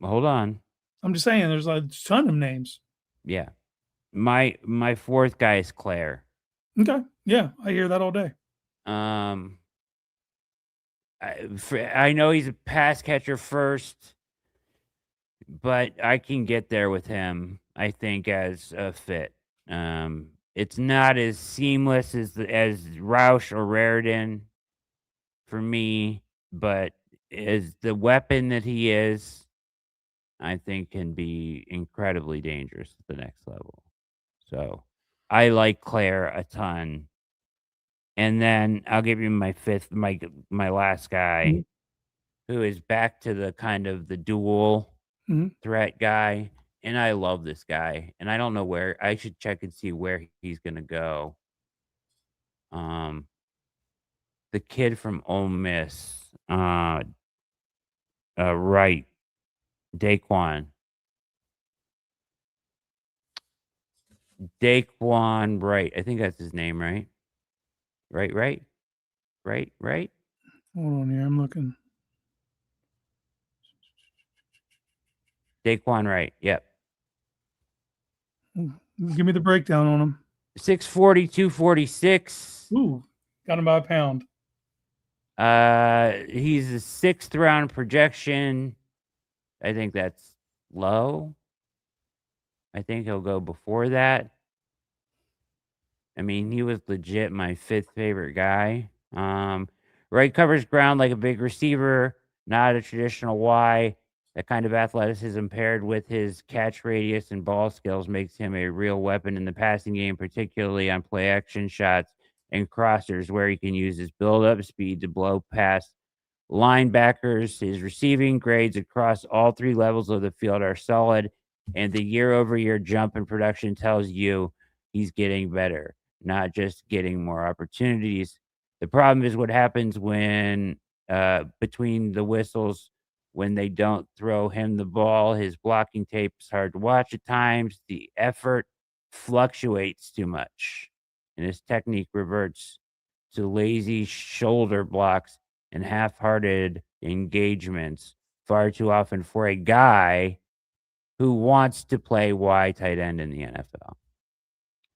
hold on. I'm just saying, there's a ton of names. Yeah. My fourth guy is Claire. Okay, yeah, I hear that all day. I know he's a pass catcher first, but I can get there with him, I think, as a fit. It's not as seamless as Roush or Raritan for me, but as the weapon that he is, I think can be incredibly dangerous at the next level. So I like Claire a ton. And then I'll give you my fifth, my last guy, who is back to the kind of the dual threat guy. And I love this guy. And I don't know where I should check and see where he's gonna go. The kid from Ole Miss, right, Daquan. Daquan Wright. I think that's his name, right? Right. Hold on here, I'm looking. Daquan Wright. Yep. Give me the breakdown on him. 640, 246. Ooh, got him by a pound. He's a 6th round projection. I think that's low. I think he'll go before that. I mean, he was legit my 5th favorite guy. Right covers ground like a big receiver, not a traditional Y. That kind of athleticism paired with his catch radius and ball skills makes him a real weapon in the passing game, particularly on play action shots and crossers where he can use his build-up speed to blow past linebackers. His receiving grades across all 3 levels of the field are solid, and the year-over-year jump in production tells you he's getting better, not just getting more opportunities. The problem is what happens when between the whistles when they don't throw him the ball. His blocking tape is hard to watch at times. The effort fluctuates too much, and his technique reverts to lazy shoulder blocks and half-hearted engagements far too often for a guy who wants to play Y tight end in the NFL.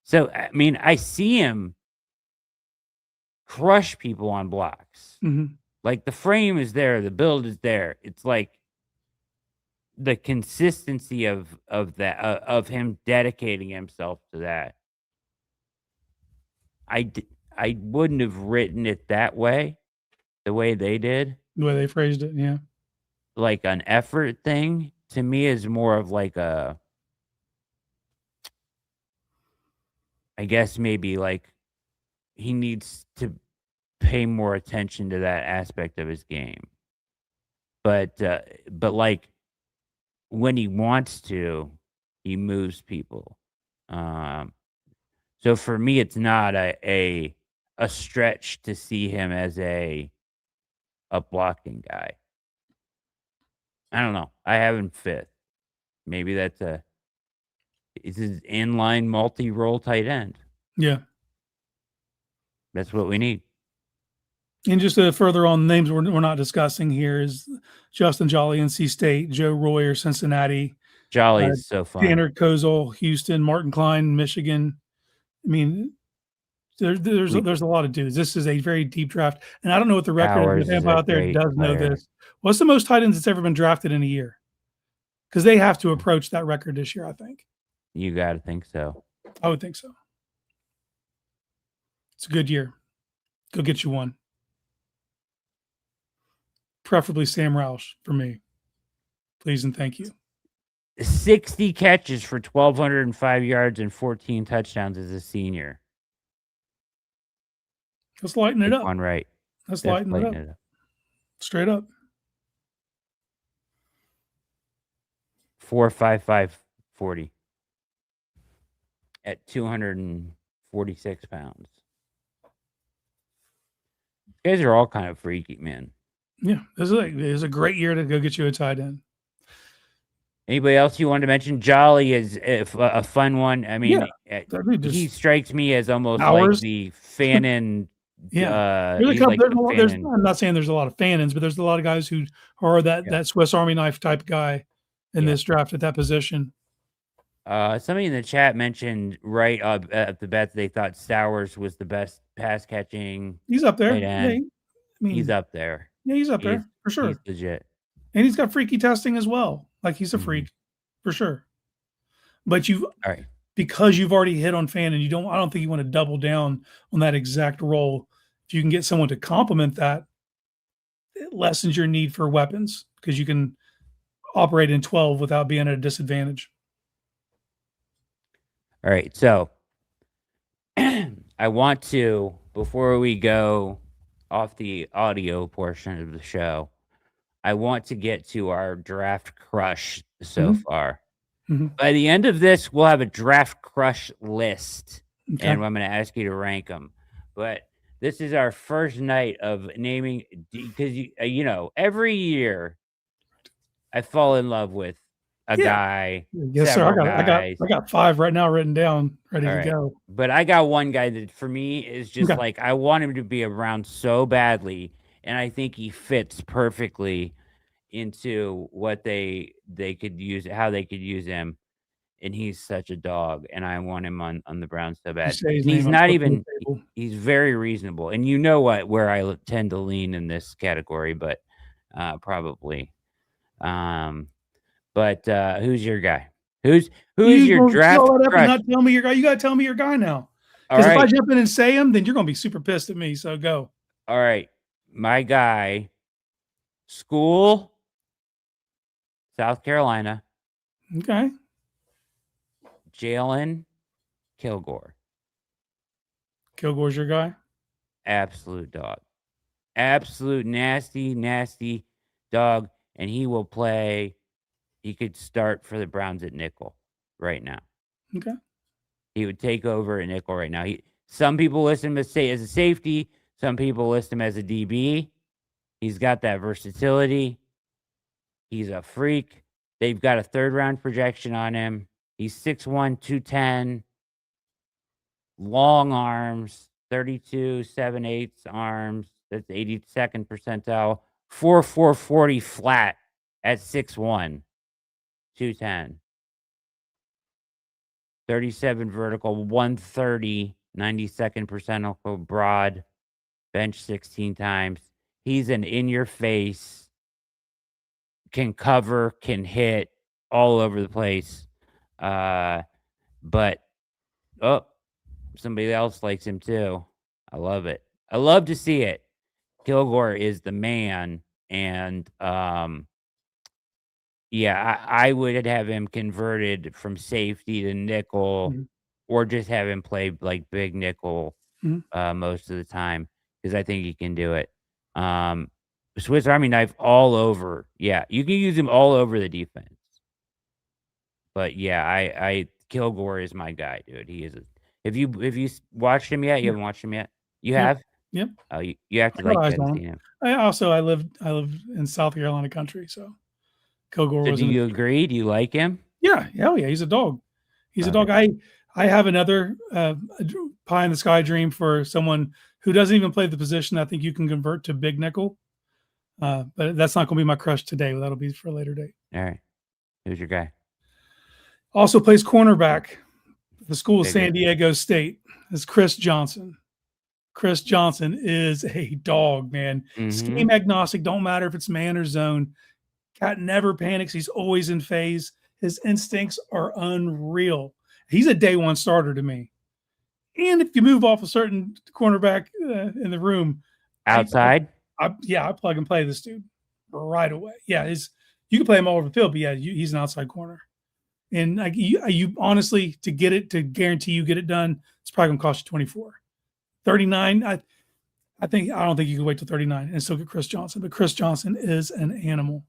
So, I mean, I see him crush people on blocks. Like, the frame is there, the build is there. It's like the consistency of that of him dedicating himself to that. I wouldn't have written it that way, the way they did. The way they phrased it, yeah. Like an effort thing to me is more of like a, I guess maybe like he needs to pay more attention to that aspect of his game. But like when he wants to, he moves people. So for me, it's not a stretch to see him as a blocking guy. I don't know. I have him 5th. Maybe that's it's his inline multi-role tight end. Yeah. That's what we need. And just further on names we're not discussing here is Justin Jolly, NC State, Joe Royer, Cincinnati. Jolly is so fun. Tanner Kozol, Houston, Martin Klein, Michigan. I mean, there's a lot of dudes. This is a very deep draft, and I don't know what the record is. If anybody out there does know this, what's the most tight ends that's ever been drafted in a year? Because they have to approach that record this year, I think. You got to think so. I would think so. It's a good year. Go get you one. Preferably Sam Roush for me. Please and thank you. 60 catches for 1,205 yards and 14 touchdowns as a senior. Let's lighten it up. One right. Let's lighten it up. Straight up. 4.55 40 at 246 pounds. guys are all kind of freaky, man. Yeah, this is a great year to go get you a tight end. Anybody else you want to mention? Jolly is a fun one. I mean, he strikes me as almost like the Fanon. Yeah, he's like I'm not saying there's a lot of Fanons, but there's a lot of guys who are that Swiss Army knife type guy in this draft at that position. Somebody in the chat mentioned right up at the bat they thought Stowers was the best pass catching. He's up there. Yeah, he's up there. Yeah, he's up there for sure. He's legit, and he's got freaky testing as well. Like he's a freak for sure. But because you've already hit on Fanon, I don't think you want to double down on that exact role. If you can get someone to complement that, it lessens your need for weapons because you can operate in 12 without being at a disadvantage. All right, so I want to, before we go off the audio portion of the show, I want to get to our draft crush so far. By the end of this, we'll have a draft crush list, and I'm going to ask you to rank them. But this is our first night of naming, because every year I fall in love with a guy. Yes, sir. I got 5 right now written down, ready to go. But I got one guy that for me is just like I want him to be around so badly, and I think he fits perfectly into what they could use, how they could use him, and he's such a dog, and I want him on the Browns so bad. He's not even. He's very reasonable, and you know where I tend to lean in this category, but probably. But who's your guy? Who's your draft crush? Not tell me your guy. You got to tell me your guy now. Because if I jump in and say him, then you're going to be super pissed at me. So go. All right, my guy. School, South Carolina. Okay. Jalen Kilgore. Kilgore's your guy? Absolute dog. Absolute nasty dog. And he will play. He could start for the Browns at nickel right now. Okay. He would take over at nickel right now. Some people list him as a safety. Some people list him as a DB. He's got that versatility. He's a freak. They've got a 3rd-round projection on him. He's 6'1", 210. Long arms, 32 7/8 arms. That's 82nd percentile. 4.4 40 flat at 6'1", 210. 37 vertical, 130, 92nd percentile broad. Bench 16 times. He's an in-your-face, can cover, can hit all over the place. But somebody else likes him too. I love it. I love to see it. Kilgore is the man, and I would have him converted from safety to nickel, or just have him play like big nickel most of the time, because I think he can do it. Swiss Army knife all over. Yeah, you can use him all over the defense. But yeah, I Kilgore is my guy, dude. He is. Have you watched him yet? You haven't watched him yet. You have? Yep. Oh, you have to like see him. I lived in South Carolina country, so Kilgore was. Do you agree? Do you like him? Yeah, hell yeah, he's a dog. He's a dog. I have another pie in the sky dream for someone who doesn't even play the position. I think you can convert to big nickel, but that's not going to be my crush today. That'll be for a later date. All right, who's your guy? Also plays cornerback. The school of San Diego State is Chris Johnson. Chris Johnson is a dog, man. Scheme agnostic, don't matter if it's man or zone. Cat never panics. He's always in phase. His instincts are unreal. He's a day one starter to me. And if you move off a certain cornerback in the room, outside, I plug and play this dude right away. Yeah, you can play him all over the field, but yeah, he's an outside corner. And like you honestly, to guarantee you get it done, it's probably gonna cost you 24. 39. I don't think you can wait till 39 and still get Chris Johnson. But Chris Johnson is an animal.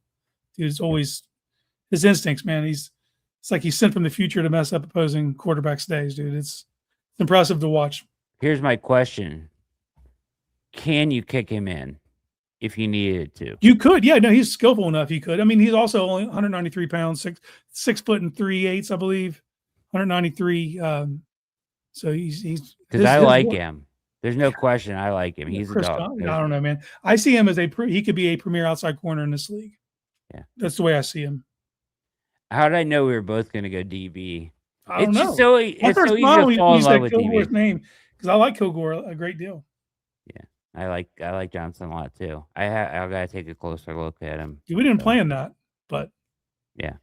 Dude's always his instincts, man. It's like he's sent from the future to mess up opposing quarterbacks' days, dude. It's impressive to watch. Here's my question. can you kick him in if you needed to? You could, yeah. No, he's skillful enough. He could. I mean, he's also only 193 pounds, 6 foot and 3/8, I believe. 193. So he's because I like him. There's no question. I like him. He's Chris a dog. I don't know, man. I see him as he could be a premier outside corner in this league. Yeah, that's the way I see him. How did I know we were both going to go DB? I don't It's know. just so it's so easy to fall in love with Kilgore's DB. name because I like Kilgore a great deal. Yeah, I like Johnson a lot too. I gotta take a closer look at him. We didn't plan that, but yeah,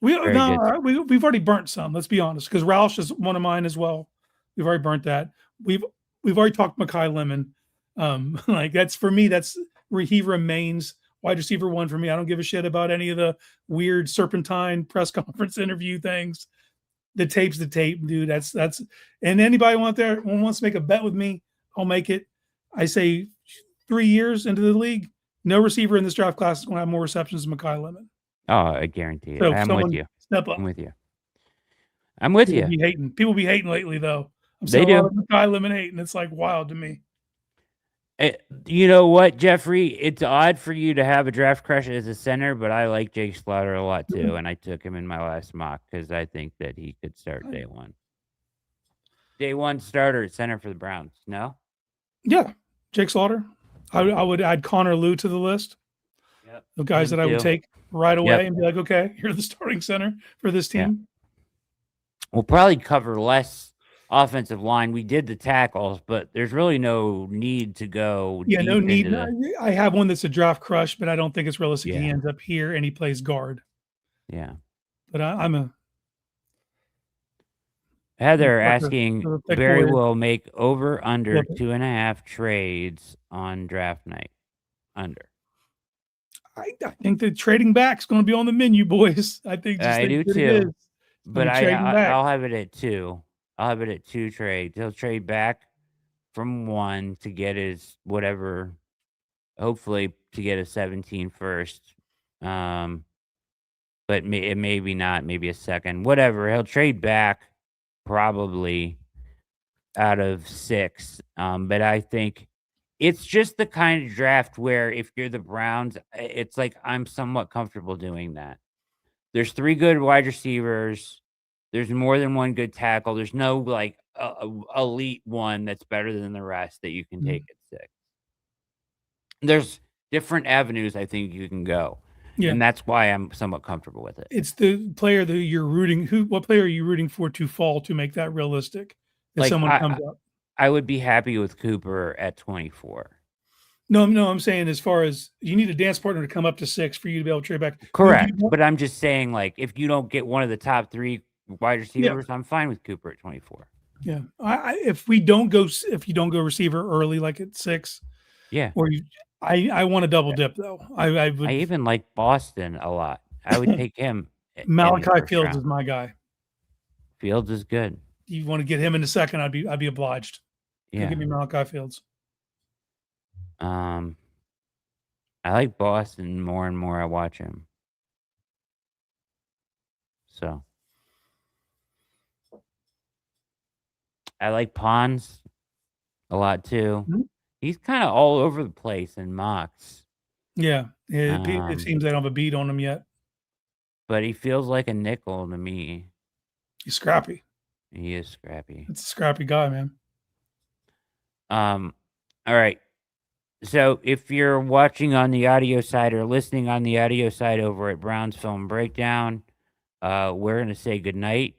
we've already burnt some. Let's be honest, because Roush is one of mine as well. We've already burnt that. We've already talked Mekhi Lemon. Like that's for me. That's where he remains wide receiver 1 for me. I don't give a shit about any of the weird serpentine press conference interview things. The tape's the tape, dude. That's and anybody wants to make a bet with me, I'll make it. I say 3 years into the league, no receiver in this draft class is going to have more receptions than Mekhi Lemon. Oh, I guarantee it. So I'm with you. Step up. I'm with you. I'm with you. People be hating lately, though. I'm seeing a lot of Mekhi Lemon hating. It's like wild to me. You know what, Jeffrey? It's odd for you to have a draft crush as a center, but I like Jake Slaughter a lot too, and I took him in my last mock because I think that he could start day one. Day one starter at center for the Browns. No? Yeah, Jake Slaughter. I would add Connor Lew to the list of guys that I would take right away and be like, okay, you're the starting center for this team. Yeah. We'll probably cover less offensive line. We did the tackles, but there's really no need to go. Yeah, no need. I have one that's a draft crush, but I don't think it's realistic. Yeah. He ends up here and he plays guard. Yeah, but I'm a. Heather asking, Barry will make over under 2.5 trades on draft night. Under. I think the trading back's going to be on the menu, boys. I think I do too. But I'll have it at 2. I'll have it at 2 trades. He'll trade back from 1 to get his whatever, hopefully to get a 17 first. But maybe not, maybe a second, whatever. He'll trade back probably out of 6. But I think it's just the kind of draft where if you're the Browns, it's like I'm somewhat comfortable doing that. There's 3 good wide receivers. There's more than 1 good tackle. There's no like elite one that's better than the rest that you can take at 6. There's different avenues I think you can go. Yeah. And that's why I'm somewhat comfortable with it. It's the player that you're rooting. What player are you rooting for to fall to make that realistic? If like someone comes up, I would be happy with Cooper at 24. No, I'm saying as far as you need a dance partner to come up to 6 for you to be able to trade back. Correct. But I'm just saying, like, if you don't get one of the top 3 wide receivers, I'm fine with Cooper at 24. Yeah. If you don't go receiver early, like at 6, or I want to double dip though. I even like Boston a lot. I would take him. Malachi Fields is my guy. Fields is good. You want to get him in the second? I'd be obliged. Yeah. Give me Malachi Fields. I like Boston more and more I watch him. So I like Pons a lot too. Mm-hmm. He's kind of all over the place in mocks. Yeah, it seems they don't have a beat on him yet. But he feels like a nickel to me. He's scrappy. He is scrappy. It's a scrappy guy, man. All right. So if you're watching on the audio side or listening on the audio side over at Brown's Film Breakdown, we're going to say goodnight.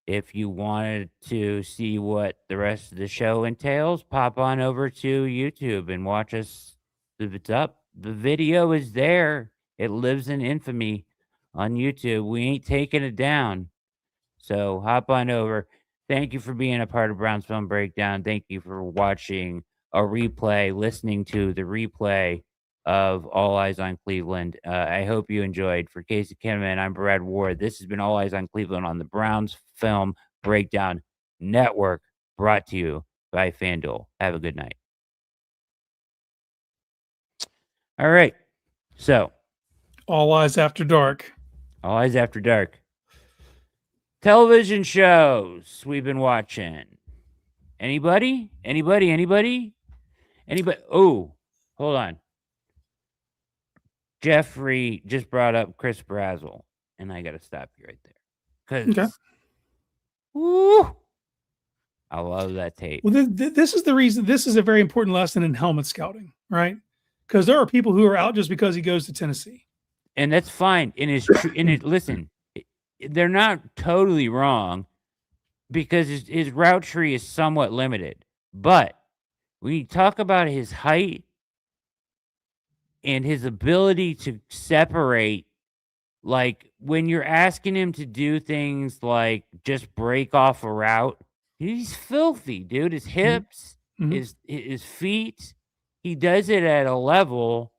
If you wanted to see what the rest of the show entails, pop on over to YouTube and watch us. If it's up, the video is there. It lives in infamy on YouTube. We ain't taking it down. So hop on over. Thank you for being a part of Brown's Film Breakdown. Thank you for watching a replay, listening to the replay of All Eyes on Cleveland. I hope you enjoyed. For Casey Kinnamon, I'm Brad Ward. This has been All Eyes on Cleveland on the Browns Film Breakdown Network, brought to you by FanDuel. Have a good night. All right. So, All Eyes After Dark. All Eyes After Dark. Television shows we've been watching. Anybody? Anybody? Oh, hold on. Jeffrey just brought up Chris Brazzell, and I got to stop you right there Okay. because, woo, I love that tape. Well, this is the reason. This is a very important lesson in helmet scouting, right? Because there are people who are out just because he goes to Tennessee. And that's fine. And it's true. And listen, they're not totally wrong because his route tree is somewhat limited. But when you talk about his height and his ability to separate, like when you're asking him to do things like just break off a route, he's filthy, dude. His hips, Mhm. his feet, he does it at a level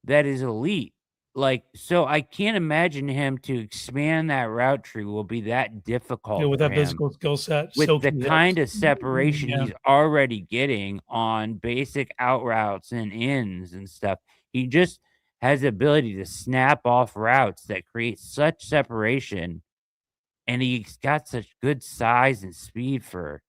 that is elite. Like, so I can't imagine him to expand that route tree will be that difficult With for that him physical skill set, with the silky kind hips. of separation Yeah. he's already getting on basic out routes and ins and stuff. He just has the ability to snap off routes that create such separation, and he's got such good size and speed for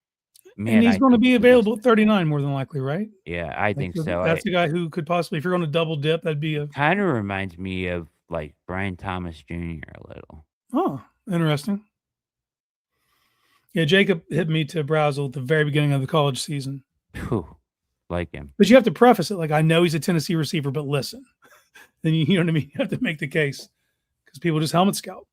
And man, he's I going to think be he's the most available at 39 more than likely, right? yeah, I Like, think so. that's the guy who could possibly, if you're going to double dip, that'd be a Kind of reminds me of like Brian Thomas Jr. a little. interesting. Yeah, Jacob hit me to Brazzell at the very beginning of the college season. Whew, like him. But you have to preface it like, I know he's a Tennessee receiver, but listen. Then you know what I mean? You have to make the case because people just helmet scout.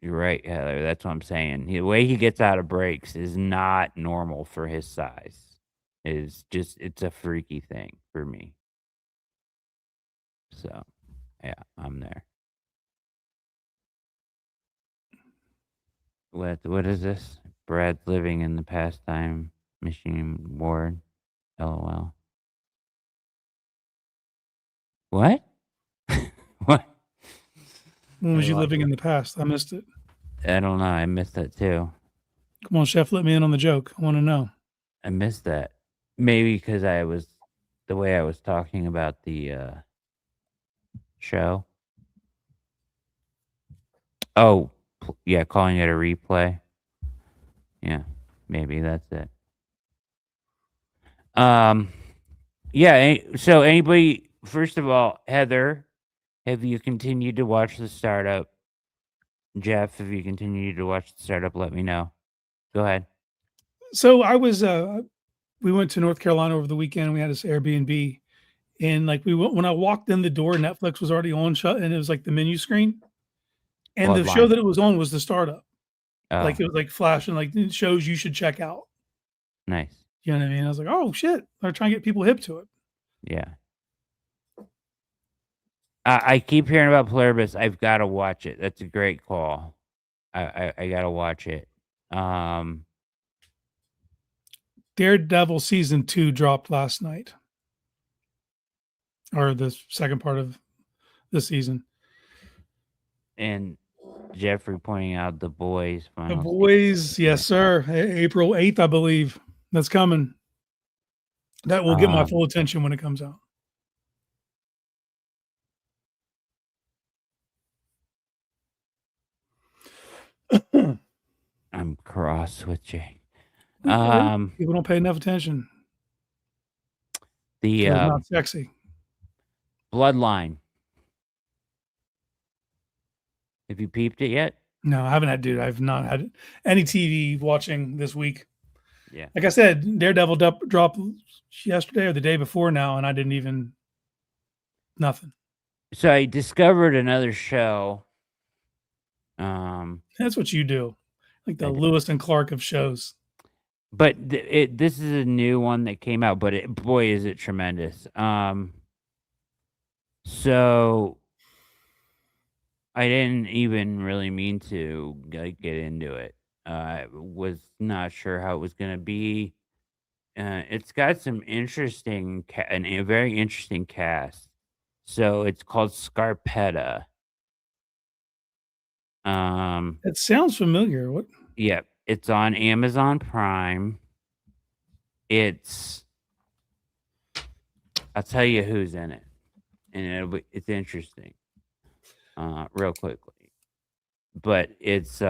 You're right, Heather. That's what I'm saying. The way he gets out of breaks is not normal for his size. Is just it's a freaky thing for me. So, yeah, I'm there. What is this? Brad's living in the pastime machine ward. LOL. What? What? When was I you lo- living in the past? I missed it. I don't know. I missed that too. Come on, chef, let me in on the joke. I want to know. I missed that. Maybe because I was the way I was talking about the show. Oh, yeah, calling it a replay. Yeah, maybe that's it. Um, yeah. So, anybody? First of all, Heather, have you continued to watch the startup? Jeff, have you continued to watch the startup? Let me know. Go ahead. So I was, we went to North Carolina over the weekend. We had this Airbnb, and like we went when I walked in the door, Netflix was already on, shut, and it was like the menu screen, and the show Bloodline. that it was on was the startup. Oh, Like it was like flashing, like it shows you should check out. nice. You know what I mean? I was like, oh shit, they're trying to get people hip to it. Yeah. I keep hearing about Pluribus. I've got to watch it. That's a great call. I got to watch it. Daredevil season 2 dropped last night, or the second part of the season. And Jeffrey pointing out the boys The final season. boys, yes, sir. April 8th, I believe. That's coming. That will get my full attention when it comes out. I'm cross switching. People don't pay enough attention. The It's not sexy. Bloodline. Have you peeped it yet? No, I haven't had, dude. I've not had any TV watching this week. Yeah. Like I said, Daredevil dropped yesterday or the day before now, and I didn't even nothing. So I discovered another show. That's what you do, like the Lewis and Clark of shows. But this is a new one that came out, but boy, is it tremendous. So I didn't even really mean to get into it. I was not sure how it was going to be. It's got some interesting and a very interesting cast. So it's called Scarpetta. It sounds familiar. What? Yeah, it's on Amazon Prime. I'll tell you who's in it, and it's interesting. Real quickly, but it's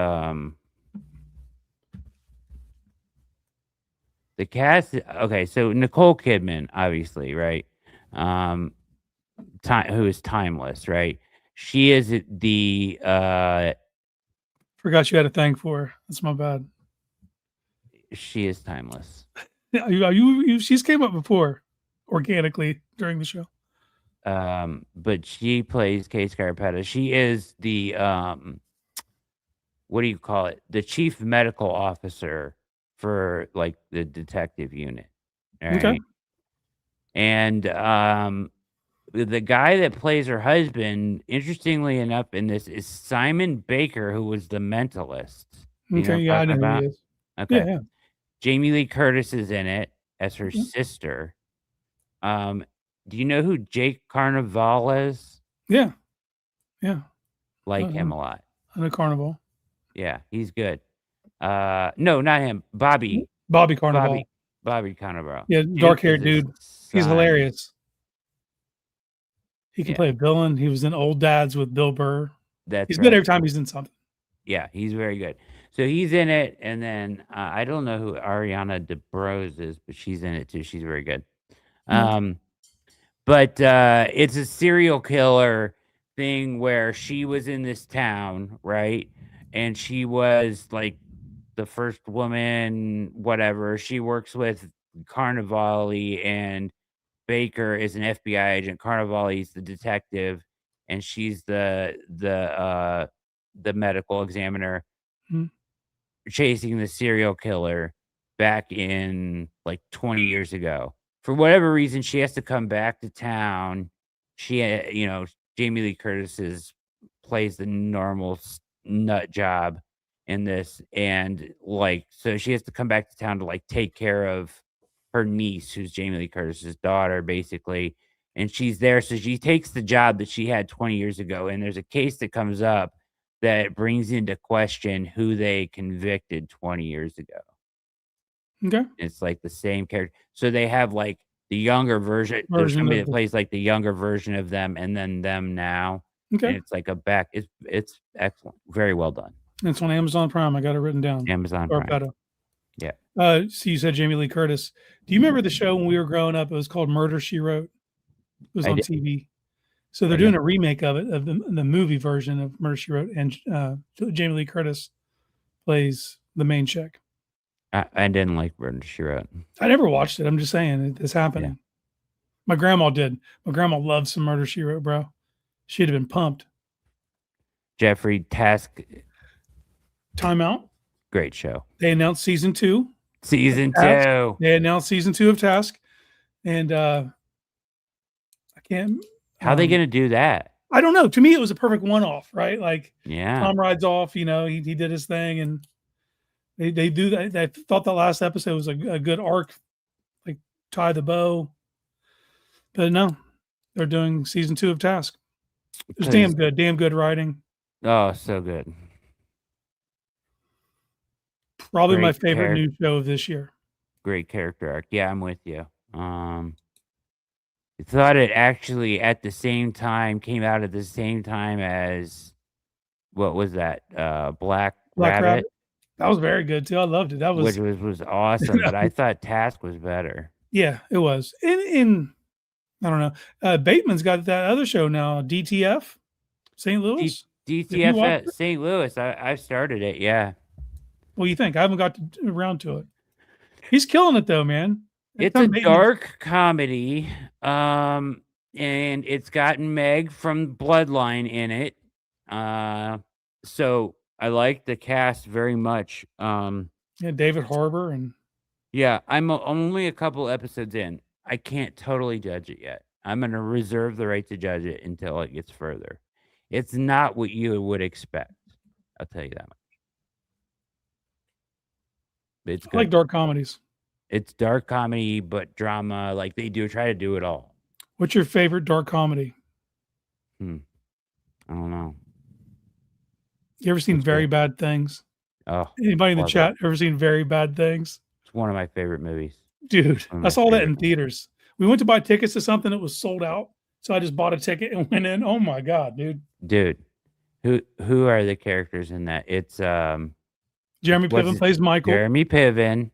The cast. Okay, so Nicole Kidman, obviously, right? Um, who is timeless, right? She is the Forgot you had a thing for her. That's my bad. she is timeless. Yeah, she's came up before organically during the show. But she plays Kay Scarpetta. She is the what do you call it? The chief medical officer for like the detective unit, Okay. right? And the guy that plays her husband, interestingly enough, in this is Simon Baker, who was the mentalist. Do you know Okay. what Yeah, I I'm know talking who he about? is. Okay. Yeah. Jamie Lee Curtis is in it as her Yeah. sister. Do you know who Jake Carnival is? Yeah. Yeah. Like him a lot. On a carnival. Yeah, he's good. No, not him. Bobby. Bobby Carnival. Bobby Cannavaro. Yeah, Jake dark is haired his dude. He's son. hilarious. He can Yeah, play a villain. He was in Old Dads with Bill Burr. that's He's good right. every time he's in something. Yeah, he's very good. So he's in it, and then I don't know who Ariana DeBrose is, but she's in it too. She's very good. But it's a serial killer thing where she was in this town, right? And she was like the first woman, whatever. She works with Carnivale, and Baker is an FBI agent. Carnivale's the detective, and she's the medical examiner Mhm. chasing the serial killer back in like 20 years ago. For whatever reason, she has to come back to town. She, Jamie Lee Curtis plays the normal nut job in this, and like, so she has to come back to town to like take care of her niece, who's Jamie Lee Curtis's daughter, basically. And she's there, so she takes the job that she had 20 years ago. And there's a case that comes up that brings into question who they convicted 20 years ago. Okay. It's like the same character. So they have like the younger version. There's somebody that plays like the younger version of them, and then them now. Okay. And it's like it's excellent. Very well done. It's on Amazon Prime. I got it written down. Amazon Prime. Yeah. So you said Jamie Lee Curtis. Do you remember the show when we were growing up? It was called Murder, She Wrote. It was on TV. So they're doing a remake of it, of the movie version of Murder, She Wrote, and Jamie Lee Curtis plays the main chick. I didn't like Murder, She Wrote. I never watched it. I'm just saying it's happening. Yeah. My grandma did. My grandma loved some Murder, She Wrote, bro. She'd have been pumped. Jeffrey Task. Timeout. Great show. They announced season 2. Season 2. They announced season 2 of Task. And I can't. How are they going to do that? I don't know. To me, it was a perfect one-off, right? Like, yeah, Tom rides off, he did his thing, and they do that. I thought the last episode was a good arc, like tie the bow. But no, they're doing season 2 of Task. It was damn good writing. Oh, so good. Probably my favorite new show of this year. Great character arc. Yeah, I'm with you. I thought it actually at the same time came out at the same time as what was that? Black Rabbit. That was very good too. I loved it. That was which was awesome, but I thought Task was better. Yeah, it was. In I don't know. Bateman's got that other show now, DTF, St. Louis. DTF at St. Louis. I've started it. Yeah. What do you think? I haven't got around to it. He's killing it though, man. It's a dark comedy, and it's got Meg from Bloodline in it. So I like the cast very much. Yeah, David Harbour and. Yeah, I'm only a couple episodes in. I can't totally judge it yet. I'm going to reserve the right to judge it until it gets further. It's not what you would expect. I'll tell you that much. It's good. I like dark comedies. It's dark comedy, but drama. Like they try to do it all. What's your favorite dark comedy? I don't know. You ever seen Very Bad Things? Oh, anybody in the chat ever seen Very Bad Things? It's one of my favorite movies. Dude, I saw that in theaters. We went to buy tickets to something that was sold out. So I just bought a ticket and went in. Oh my God, dude. Dude, who are the characters in that? It's Jeremy Piven plays Michael. Jeremy Piven,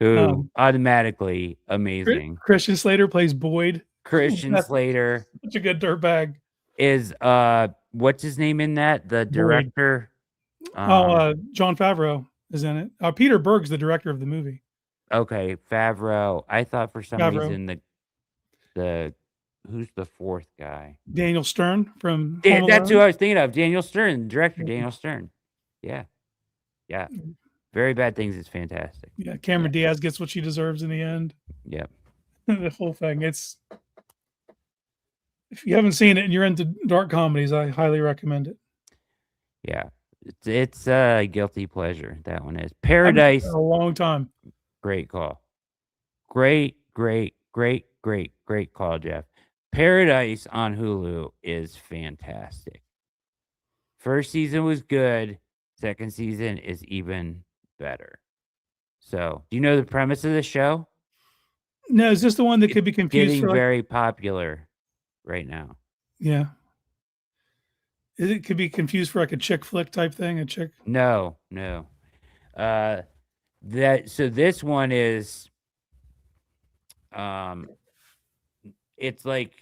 who automatically amazing. Christian Slater plays Boyd. Christian That's Slater such a good dirtbag. is what's his name in that? The Boyd. director. Jon Favreau is in it. Peter Berg's the director of the movie. Okay, Favreau. I thought for some Favreau. reason the who's the fourth guy? Daniel Stern from That's who I was thinking of. Daniel Stern, director Daniel Stern. Yeah. Yeah. Very Bad Things is fantastic. Yeah, Cameron Diaz gets what she deserves in the end. Yep. The whole thing. If you haven't seen it and you're into dark comedies, I highly recommend it. Yeah. It's a guilty pleasure. That one is. Paradise. A long time. Great call. Great call, Jeff. Paradise on Hulu is fantastic. First season was good. Second season is even better. So, do you know the premise of the show? No, is this the one that could be confused? Getting very popular right now. Yeah. It could be confused for like a chick flick type thing. A chick? No. So this one is, it's like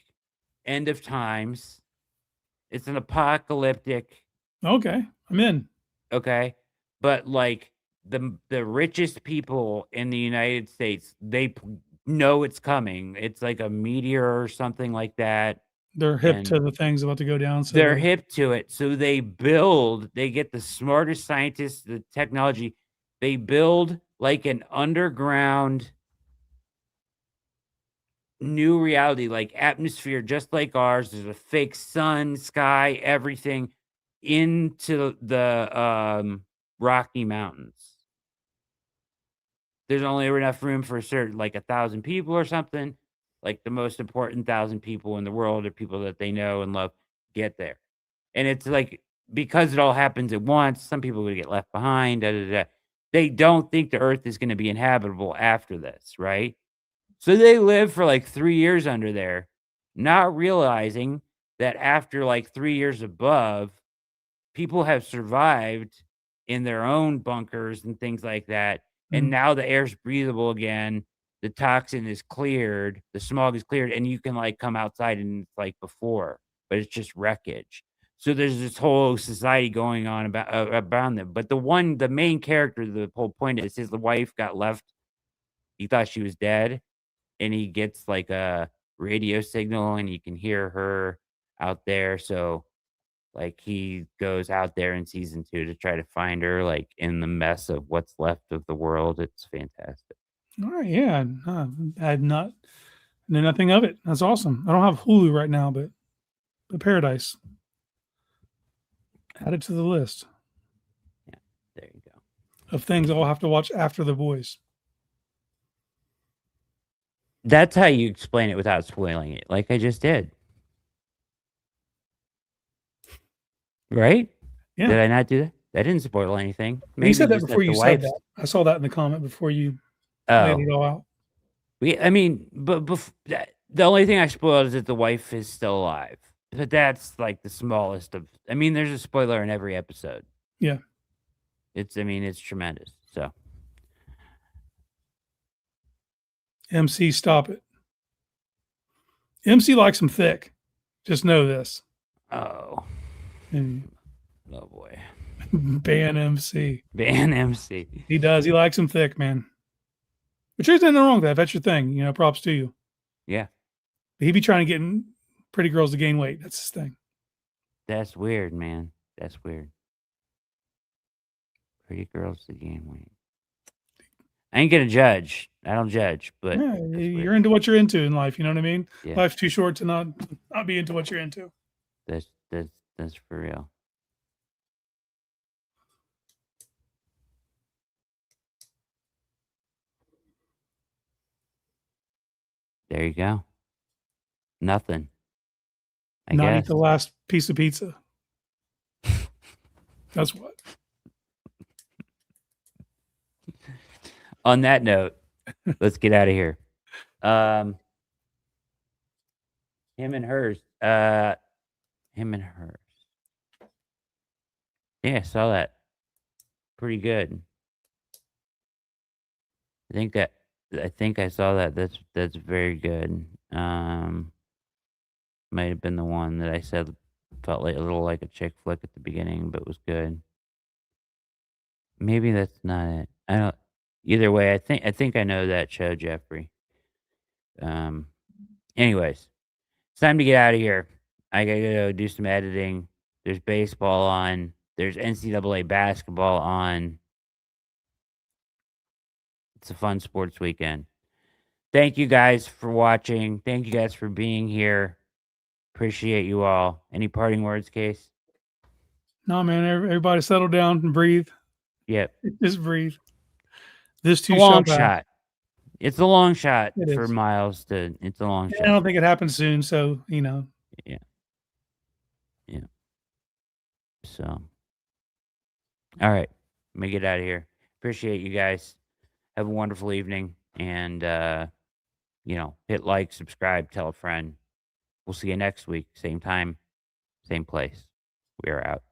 end of times. It's an apocalyptic. Okay, I'm in. Okay, but like the richest people in the United States, they know it's coming. It's like a meteor or something like that. They're hip to the things about to go down. So they're hip to it. So they get the smartest scientists, the technology. They build like an underground new reality, like atmosphere, just like ours. There's a fake sun, sky, everything into the Rocky Mountains. There's only enough room for a certain, like 1,000 people or something. Like the most important 1,000 people in the world are people that they know and love get there. And it's like, because it all happens at once, some people would get left behind. They don't think the earth is going to be inhabitable after this, right? So they live for like 3 years under there, not realizing that after like 3 years above, people have survived in their own bunkers and things like that. And now the air's breathable again. The toxin is cleared, the smog is cleared, and you can like come outside and it's like before, but it's just wreckage. So there's this whole society going on about them. But the main character, the whole point is his wife got left. He thought she was dead, and he gets like a radio signal, and you can hear her out there. So like he goes out there in season 2 to try to find her, like in the mess of what's left of the world. It's fantastic. All right, yeah, I had know nothing of it. That's awesome. I don't have Hulu right now, but Paradise. Add it to the list. Yeah, there you go. Of things I'll have to watch after The Boys. That's how you explain it without spoiling it, like I just did. Right? Yeah. Did I not do that? I didn't spoil anything. Maybe you said that before you said that. I saw that in the comment before you laid it all out. But the only thing I spoiled is that the wife is still alive. But that's like the smallest of. There's a spoiler in every episode. Yeah. It's tremendous. So. MC, stop it. MC likes them thick. Just know this. Oh. Oh boy. Ban MC. Ban MC. He does. He likes them thick, man. But there's nothing wrong with that. If that's your thing. Props to you. Yeah. But he be trying to get pretty girls to gain weight. That's his thing. That's weird, man. That's weird. Pretty girls to gain weight. I ain't gonna judge. I don't judge, but yeah, you're into what you're into in life. You know what I mean? Yeah. Life's too short to not be into what you're into. That's for real. There you go. Nothing. I not guess. Eat the last piece of pizza. That's what. On that note, let's get out of here. Him and hers. Him and hers. Yeah, I saw that. Pretty good. I think I saw that. That's very good. Might have been the one that I said felt like a little like a chick flick at the beginning, but was good. Maybe that's not it. I don't. Either way, I think I know that show, Jeffrey. Um. Anyways, it's time to get out of here. I gotta go do some editing. There's baseball on. There's NCAA basketball on. It's a fun sports weekend. Thank you guys for watching. Thank you guys for being here. Appreciate you all. Any parting words, Case? No, man, everybody settle down and breathe. Yep. Just breathe. This A too shall long pass. shot. It's a long shot It for is. Myles to. It's a long I shot. don't think it happens soon. So, Yeah. So, all right. Let me get out of here. Appreciate you guys. Have a wonderful evening. And, hit like, subscribe, tell a friend. We'll see you next week. Same time, same place. We are out.